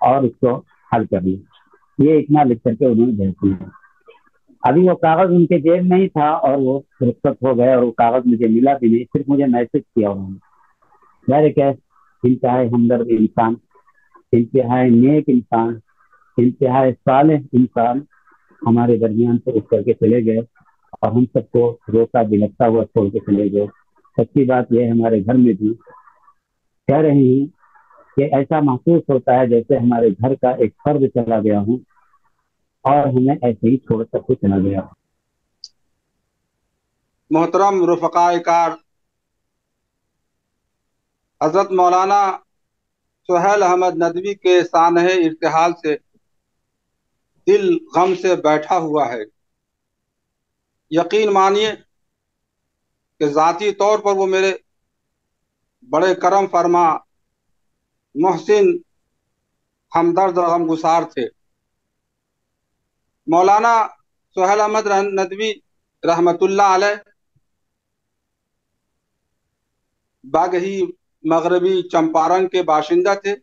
اور اس کو حل کر لیں. یہ اتنا لکھ کر کے انہوں نے بھیج دیا. ابھی وہ کاغذ ان کے جیب میں ہی تھا اور وہ رخصت ہو گئے اور وہ کاغذ مجھے ملا بھی نہیں، صرف مجھے میسج کیا انہوں نے. ظاہر ہے انتہائی ہمدرد انسان، انتہائی نیک انسان، انتہائی صالح انسان ہمارے درمیان سے اٹھ کر کے چلے گئے اور ہم سب کو روتا بلکتا ہوا چھوڑ کے چلے گئے. سچی بات یہ ہمارے گھر میں بھی کہہ رہے ہیں کہ ایسا محسوس ہوتا ہے جیسے ہمارے گھر کا ایک فرد چلا گیا ہوں اور ہمیں ایسے ہی چھوڑ کر کے چلا گیا. محترم رفقائے کار، حضرت مولانا سہیل احمد ندوی کے سانحہ ارتحال سے دل غم سے بیٹھا ہوا ہے. یقین مانیے کہ ذاتی طور پر وہ میرے بڑے کرم فرما، محسن، ہمدرد اور غمگسار تھے. مولانا سہیل احمد ندوی رحمت اللہ علیہ باگہی مغربی چمپارن کے باشندہ تھے.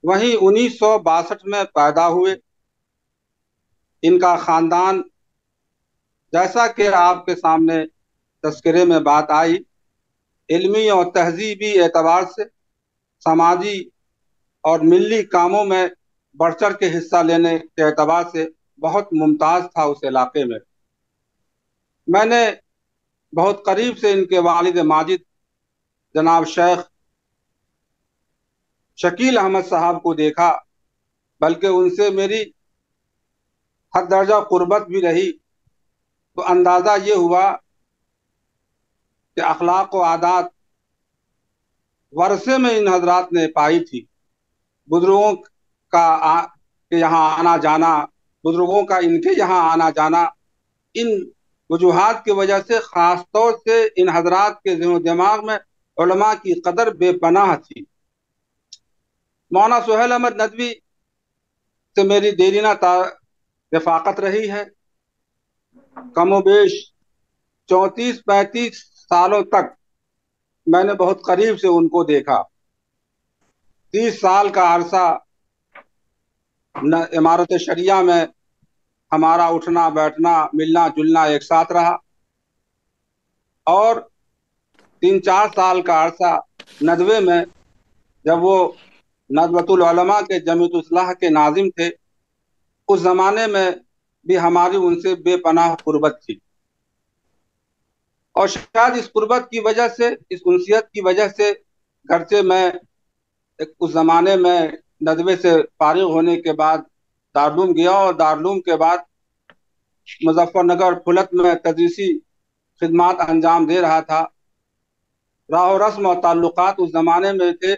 وہیں 1962 میں پیدا ہوئے. ان کا خاندان، جیسا کہ آپ کے سامنے تذکرے میں بات آئی، علمی اور تہذیبی اعتبار سے، سماجی اور ملی کاموں میں بڑھ چڑھ کے حصہ لینے کے اعتبار سے بہت ممتاز تھا اس علاقے میں. میں نے بہت قریب سے ان کے والد ماجد جناب شیخ شکیل احمد صاحب کو دیکھا، بلکہ ان سے میری حد درجہ قربت بھی رہی. تو اندازہ یہ ہوا کہ اخلاق و عادات ورثے میں ان حضرات نے پائی تھی. بزرگوں کا یہاں آنا جانا، بزرگوں کا ان کے یہاں آنا جانا، ان وجوہات کی وجہ سے خاص طور سے ان حضرات کے ذہن و دماغ میں علماء کی قدر بے پناہ تھی. مولانا سہیل احمد ندوی سے میری دیرینہ رفاقت رہی ہے. کم و بیش 34-35 سالوں تک میں نے بہت قریب سے ان کو دیکھا. 30 سال کا عرصہ امارت شریعہ میں ہمارا اٹھنا بیٹھنا ملنا جلنا ایک ساتھ رہا، اور 3-4 سال کا عرصہ ندوے میں جب وہ ندوۃ العلماء کے جمعیت اصلاح کے ناظم تھے، اس زمانے میں بھی ہماری ان سے بے پناہ قربت تھی. اور شاید اس قربت کی وجہ سے، اس انسیت کی وجہ سے، گرچہ میں اس زمانے میں ندوے سے فارغ ہونے کے بعد دارالعلوم گیا اور دارالعلوم کے بعد مظفر نگر پھلت میں تدریسی خدمات انجام دے رہا تھا. راہ و رسم اور تعلقات اس زمانے میں تھے.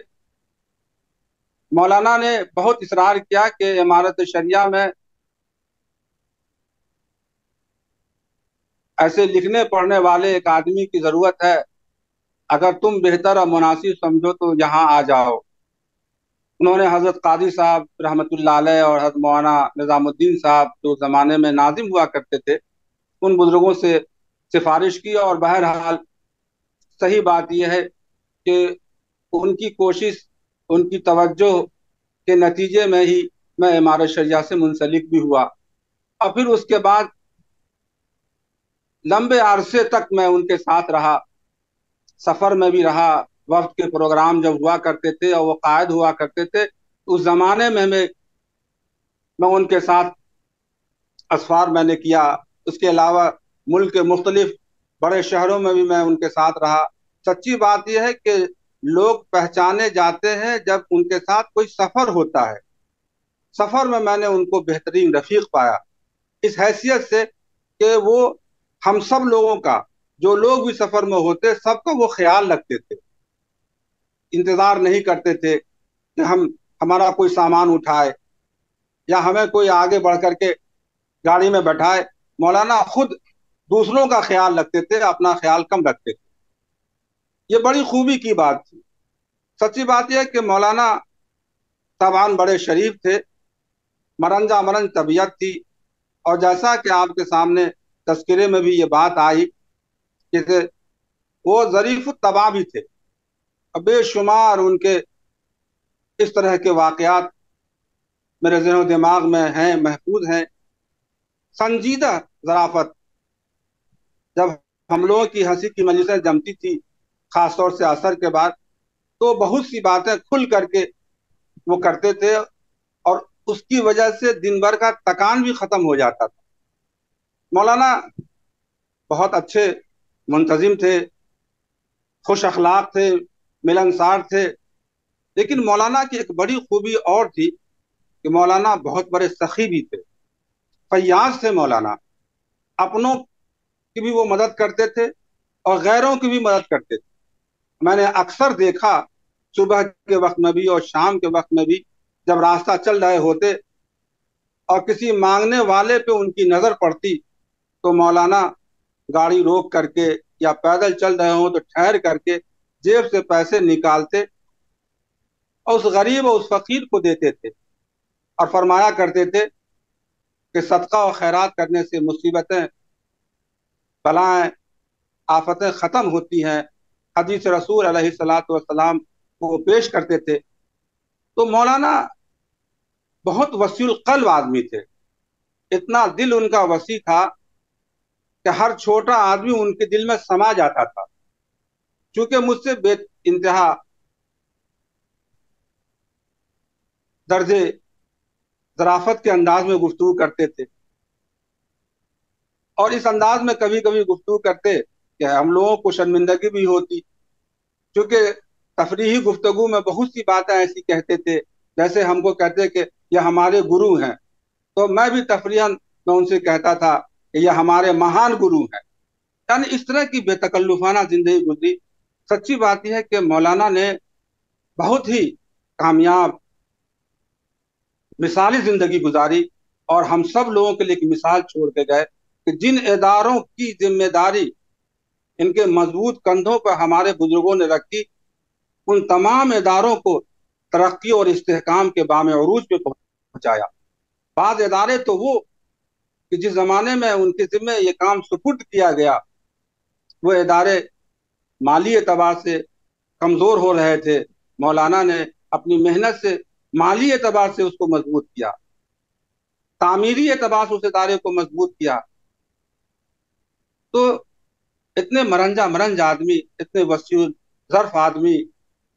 مولانا نے بہت اصرار کیا کہ امارت شریعہ میں ایسے لکھنے پڑھنے والے ایک آدمی کی ضرورت ہے، اگر تم بہتر اور مناسب سمجھو تو یہاں آ جاؤ. انہوں نے حضرت قاضی صاحب رحمۃ اللہ علیہ اور حضرت مولانا نظام الدین صاحب جو زمانے میں ناظم ہوا کرتے تھے، ان بزرگوں سے سفارش کی. اور بہرحال صحیح بات یہ ہے کہ ان کی کوشش، ان کی توجہ کے نتیجے میں ہی میں امارت شریعہ سے منسلک بھی ہوا. اور پھر اس کے بعد لمبے عرصے تک میں ان کے ساتھ رہا، سفر میں بھی رہا. وفد کے پروگرام جب ہوا کرتے تھے اور وہ قائد ہوا کرتے تھے، اس زمانے میں میں ان کے ساتھ اسفار میں نے کیا. اس کے علاوہ ملک کے مختلف بڑے شہروں میں بھی میں ان کے ساتھ رہا. سچی بات یہ ہے کہ لوگ پہچانے جاتے ہیں جب ان کے ساتھ کوئی سفر ہوتا ہے. سفر میں نے ان کو بہترین رفیق پایا، اس حیثیت سے کہ وہ ہم سب لوگوں کا، جو لوگ بھی سفر میں ہوتے سب کا وہ خیال رکھتے تھے. انتظار نہیں کرتے تھے کہ ہمارا کوئی سامان اٹھائے یا ہمیں کوئی آگے بڑھ کر کے گاڑی میں بیٹھائے. مولانا خود دوسروں کا خیال رکھتے تھے، اپنا خیال کم رکھتے تھے. یہ بڑی خوبی کی بات تھی. سچی بات یہ ہے کہ مولانا طبعاً بڑے شریف تھے، مرنجہ مرنج طبیعت تھی، اور جیسا کہ آپ کے سامنے تذکرے میں بھی یہ بات آئی کہ وہ ظریف الطبع بھی تھے، اور بے شمار ان کے اس طرح کے واقعات میرے ذہن و دماغ میں ہیں، محفوظ ہیں۔ سنجیدہ ظرافت، جب ہم لوگوں کی ہنسی کی مجلسیں جمتی تھی خاص طور سے عصر کے بعد، تو بہت سی باتیں کھل کر کے وہ کرتے تھے، اور اس کی وجہ سے دن بھر کا تکان بھی ختم ہو جاتا تھا۔ مولانا بہت اچھے منتظم تھے، خوش اخلاق تھے، ملنسار تھے، لیکن مولانا کی ایک بڑی خوبی اور تھی کہ مولانا بہت بڑے سخی بھی تھے، فیاض تھے مولانا، اپنوں کی بھی وہ مدد کرتے تھے اور غیروں کی بھی مدد کرتے تھے۔ میں نے اکثر دیکھا صبح کے وقت میں بھی اور شام کے وقت میں بھی، جب راستہ چل رہے ہوتے اور کسی مانگنے والے پہ ان کی نظر پڑتی تو مولانا گاڑی روک کر کے یا پیدل چل رہے ہوں تو ٹھہر کر کے جیب سے پیسے نکالتے اور اس غریب اور اس فقیر کو دیتے تھے، اور فرمایا کرتے تھے کہ صدقہ و خیرات کرنے سے مصیبتیں، بلائیں، آفتیں ختم ہوتی ہیں۔ حدیث رسول علیہ الصلاۃ والسلام کو پیش کرتے تھے۔ تو مولانا بہت وسیع القلب آدمی تھے، اتنا دل ان کا وسیع تھا کہ ہر چھوٹا آدمی ان کے دل میں سما جاتا تھا۔ چونکہ مجھ سے بے انتہا درجے ظرافت کے انداز میں گفتگو کرتے تھے، اور اس انداز میں کبھی کبھی گفتگو کرتے کہ ہم لوگوں کو شرمندگی بھی ہوتی، کیونکہ تفریحی گفتگو میں بہت سی باتیں ایسی کہتے تھے، جیسے ہم کو کہتے کہ یہ ہمارے گرو ہیں، تو میں بھی تفریحاً میں ان سے کہتا تھا کہ یہ ہمارے مہان گرو ہیں۔ یعنی اس طرح کی بے تکلفانہ زندگی گزری۔ سچی بات یہ ہے کہ مولانا نے بہت ہی کامیاب مثالی زندگی گزاری، اور ہم سب لوگوں کے لیے ایک مثال چھوڑ کے گئے کہ جن اداروں کی ذمہ داری ان کے مضبوط کندھوں پر ہمارے بزرگوں نے رکھی، ان تمام اداروں کو ترقی اور استحکام کے بام عروج پہ پہنچایا۔ بعض ادارے تو وہ کہ جس زمانے میں ان کے ذمہ یہ کام سپرد کیا گیا، وہ ادارے مالی اعتبار سے کمزور ہو رہے تھے، مولانا نے اپنی محنت سے مالی اعتبار سے اس کو مضبوط کیا، تعمیری اعتبار سے اس ادارے کو مضبوط کیا۔ تو اتنے مرنجا مرنج آدمی، اتنے وسیع ظرف آدمی،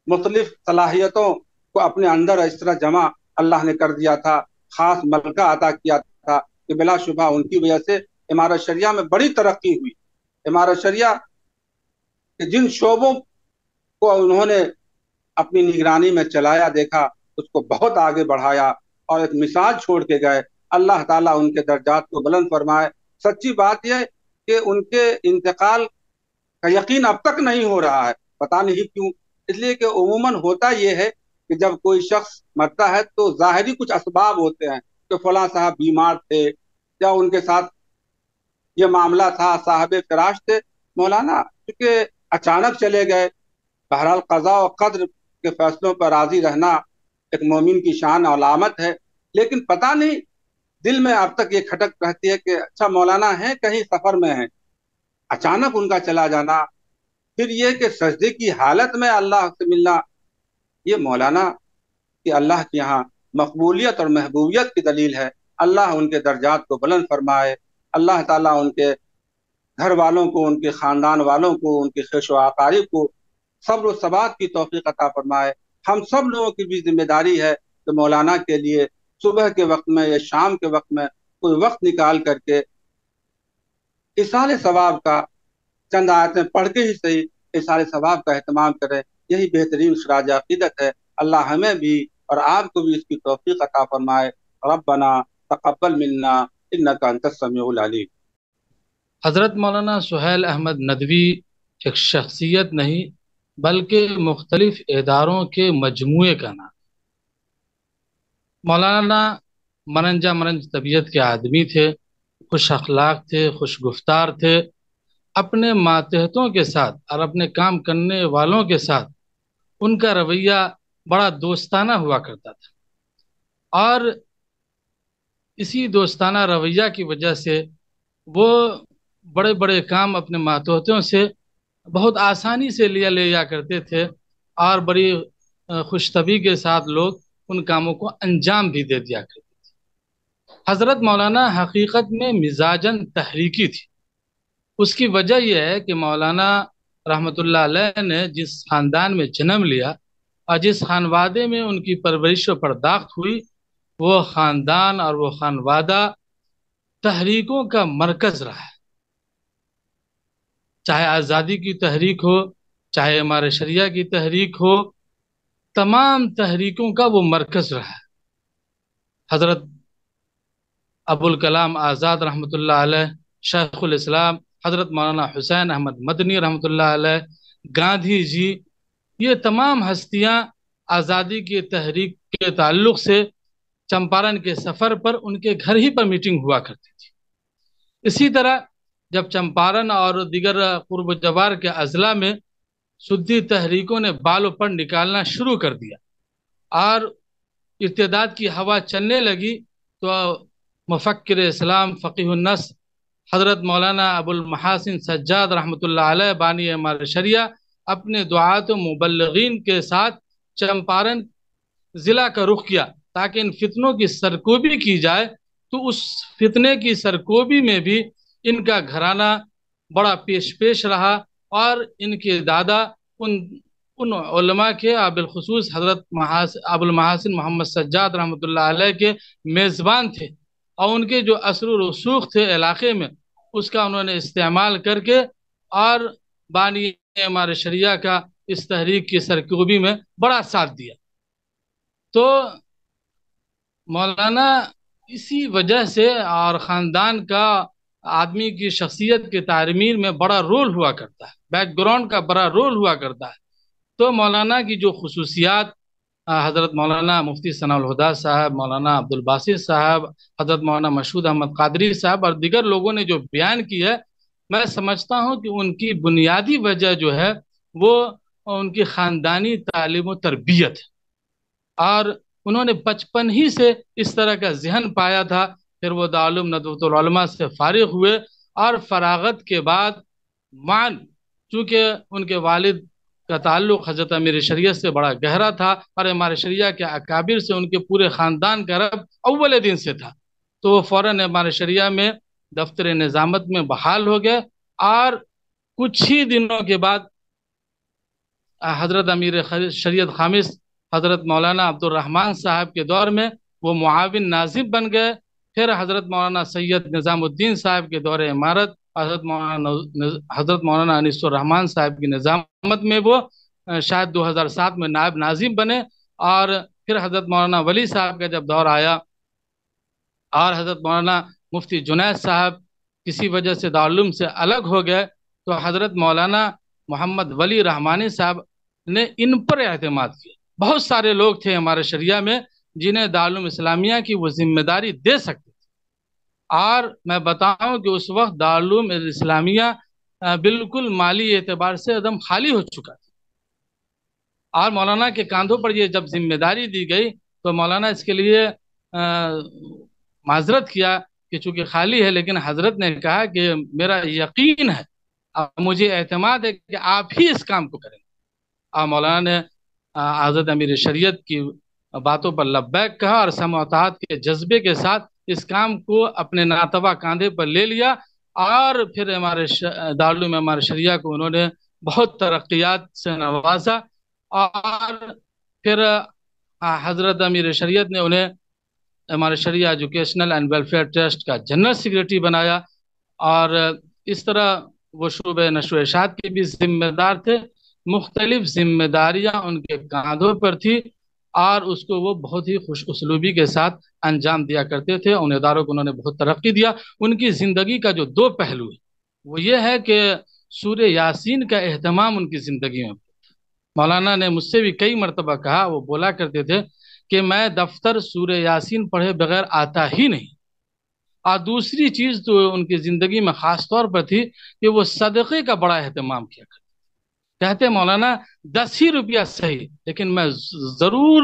مختلف صلاحیتوں کو اپنے اندر اس طرح جمع اللہ نے کر دیا تھا، خاص ملکہ عطا کیا تھا کہ بلا شبہ ان کی وجہ سے امارت شریعہ میں بڑی ترقی ہوئی۔ امارت شریعہ کہ جن شعبوں کو انہوں نے اپنی نگرانی میں چلایا دیکھا، اس کو بہت آگے بڑھایا اور ایک مثال چھوڑ کے گئے۔ اللہ تعالیٰ ان کے درجات کو بلند فرمائے۔ سچی بات یہ کہ ان کے انتقال کا یقین اب تک نہیں ہو رہا ہے، پتہ نہیں کیوں۔ اس لیے کہ عموماً ہوتا یہ ہے کہ جب کوئی شخص مرتا ہے تو ظاہری کچھ اسباب ہوتے ہیں کہ فلاں صاحب بیمار تھے یا ان کے ساتھ یہ معاملہ تھا، صاحب فراش تھے۔ مولانا چونکہ اچانک چلے گئے، بہرحال قضاء و قدر کے فیصلوں پر راضی رہنا ایک مومن کی شان اور علامت ہے، لیکن پتہ نہیں دل میں اب تک یہ کھٹک رہتی ہے کہ اچھا مولانا ہیں کہیں سفر میں ہیں، اچانک ان کا چلا جانا، پھر یہ کہ سجدے کی حالت میں اللہ سے ملنا، یہ مولانا کہ اللہ کے یہاں مقبولیت اور محبوبیت کی دلیل ہے۔ اللہ ان کے درجات کو بلند فرمائے، اللہ تعالیٰ ان کے گھر والوں کو، ان کے خاندان والوں کو، ان کے خیش و اقارب کو صبر و ثبات کی توفیق عطا فرمائے۔ ہم سب لوگوں کی بھی ذمہ داری ہے کہ مولانا کے لیے صبح کے وقت میں یا شام کے وقت میں کوئی وقت نکال کر کے اِیصال ثواب کا چند آیتیں پڑھ کے ہی صحیح اِیصال ثواب کا اہتمام کریں۔ یہی بہترین خراج عقیدت ہے۔ اللہ ہمیں بھی اور آپ کو بھی اس کی توفیق عطا فرمائے۔ ربنا تقبل منا انک انت السمیع العلیم۔ حضرت مولانا سہیل احمد ندوی ایک شخصیت نہیں بلکہ مختلف اداروں کے مجموعے کا نام۔ مولانا مرنجا مرنج طبیعت کے آدمی تھے، خوش اخلاق تھے، خوش گفتار تھے، اپنے ماتحتوں کے ساتھ اور اپنے کام کرنے والوں کے ساتھ ان کا رویہ بڑا دوستانہ ہوا کرتا تھا، اور اسی دوستانہ رویہ کی وجہ سے وہ بڑے بڑے کام اپنے ماتحتوں سے بہت آسانی سے لیا کرتے تھے، اور بڑی خوش طبعی کے ساتھ لوگ ان کاموں کو انجام بھی دے دیا کرتے تھے۔ حضرت مولانا حقیقت میں مزاجاً تحریکی تھی۔ اس کی وجہ یہ ہے کہ مولانا رحمۃ اللہ علیہ نے جس خاندان میں جنم لیا اور جس خانوادے میں ان کی پرورش و پرداخت ہوئی، وہ خاندان اور وہ خانوادہ تحریکوں کا مرکز رہا ہے۔ چاہے آزادی کی تحریک ہو، چاہے ہمارے شریعہ کی تحریک ہو، تمام تحریکوں کا وہ مرکز رہا ہے۔ حضرت ابوالکلام آزاد رحمۃ اللہ علیہ، شیخ الاسلام حضرت مولانا حسین احمد مدنی رحمۃ اللہ علیہ، گاندھی جی، یہ تمام ہستیاں آزادی کی تحریک کے تعلق سے چمپارن کے سفر پر ان کے گھر ہی پر میٹنگ ہوا کرتی تھی۔ اسی طرح جب چمپارن اور دیگر قرب و جوار کے اضلاع میں سدی تحریکوں نے بال و پر نکالنا شروع کر دیا اور ارتداد کی ہوا چلنے لگی، تو مفکر اسلام فقیہ النص حضرت مولانا ابو المحاسن سجاد رحمۃ اللہ علیہ بانی ہمارے شریعہ اپنے دعات و مبلغین کے ساتھ چمپارن ضلع کا رخ کیا تاکہ ان فتنوں کی سرکوبی کی جائے۔ تو اس فتنے کی سرکوبی میں بھی ان کا گھرانہ بڑا پیش رہا، اور ان کے دادا ان علماء کے بالخصوص حضرت ابو المحاسن محمد سجاد رحمۃ اللہ علیہ کے میزبان تھے، اور ان کے جو اثر و رسوخ تھے علاقے میں، اس کا انہوں نے استعمال کر کے اور بانی ہمارے شریعہ کا اس تحریک کی سرکوبی میں بڑا ساتھ دیا۔ تو مولانا اسی وجہ سے اور خاندان کا آدمی کی شخصیت کی تعمیر میں بڑا رول ہوا کرتا ہے، بیک گراؤنڈ کا بڑا رول ہوا کرتا ہے۔ تو مولانا کی جو خصوصیات حضرت مولانا مفتی ثناء الہدیٰ صاحب، مولانا عبدالباسط صاحب، حضرت مولانا مشہود احمد قادری صاحب اور دیگر لوگوں نے جو بیان کی ہے، میں سمجھتا ہوں کہ ان کی بنیادی وجہ جو ہے وہ ان کی خاندانی تعلیم و تربیت ہے، اور انہوں نے بچپن ہی سے اس طرح کا ذہن پایا تھا۔ پھر وہ دارالعلوم ندوۃ العلماء سے فارغ ہوئے، اور فراغت کے بعد چونکہ ان کے والد کا تعلق حضرت امیر شریعت سے بڑا گہرا تھا، اور ہمارے شریعہ کے اکابر سے ان کے پورے خاندان کا ربط اول دن سے تھا، تو وہ فوراً ہمارے شریعہ میں دفتر نظامت میں بحال ہو گئے، اور کچھ ہی دنوں کے بعد حضرت امیر شریعت خامس حضرت مولانا عبد الرحمن صاحب کے دور میں وہ معاون ناظم بن گئے۔ پھر حضرت مولانا سید نظام الدین صاحب کے دور امارت حضرت مولانا انیس الرحمن صاحب کی نظامت میں وہ شاید 2007 میں نائب ناظم بنے، اور پھر حضرت مولانا ولی صاحب کا جب دور آیا اور حضرت مولانا مفتی جنید صاحب کسی وجہ سے دارالعلوم سے الگ ہو گئے، تو حضرت مولانا محمد ولی رحمانی صاحب نے ان پر اعتماد کیا۔ بہت سارے لوگ تھے ہمارے شریعہ میں جنہیں دارالعلوم اسلامیہ کی وہ ذمہ داری دے سکتے تھے، اور میں بتاؤں کہ اس وقت دارالعلوم اسلامیہ بالکل مالی اعتبار سے ایک دم خالی ہو چکا تھا، اور مولانا کے کاندھوں پر یہ جب ذمہ داری دی گئی تو مولانا اس کے لیے معذرت کیا کہ چونکہ خالی ہے، لیکن حضرت نے کہا کہ میرا یقین ہے، مجھے اعتماد ہے کہ آپ ہی اس کام کو کریں گے، اور مولانا نے حضرت امیر شریعت کی باتوں پر لبیک کہا، اور سمع و اطاعت کے جذبے کے ساتھ اس کام کو اپنے ناتواں کاندھے پر لے لیا، اور پھر ہمارے دارالعلوم ہمارے شریعہ کو انہوں نے بہت ترقیات سے نوازا، اور پھر حضرت امیر شریعت نے انہیں ہمارے شریعہ ایجوکیشنل اینڈ ویلفیئر ٹرسٹ کا جنرل سیکریٹری بنایا، اور اس طرح وہ شعبہ نشر و ارشاد کے بھی ذمہ دار تھے۔ مختلف ذمہ داریاں ان کے کاندھوں پر تھی، اور اس کو وہ بہت ہی خوش اسلوبی کے ساتھ انجام دیا کرتے تھے۔ ان اداروں کو انہوں نے بہت ترقی دیا۔ ان کی زندگی کا جو دو پہلو ہے وہ یہ ہے کہ سورہ یاسین کا اہتمام ان کی زندگی میں، مولانا نے مجھ سے بھی کئی مرتبہ کہا، وہ بولا کرتے تھے کہ میں دفتر سورہ یاسین پڑھے بغیر آتا ہی نہیں، اور دوسری چیز تو ان کی زندگی میں خاص طور پر تھی کہ وہ صدقے کا بڑا اہتمام کیا کرتے، کہتے مولانا 10 ہی روپیہ صحیح، لیکن میں ضرور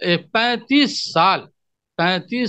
35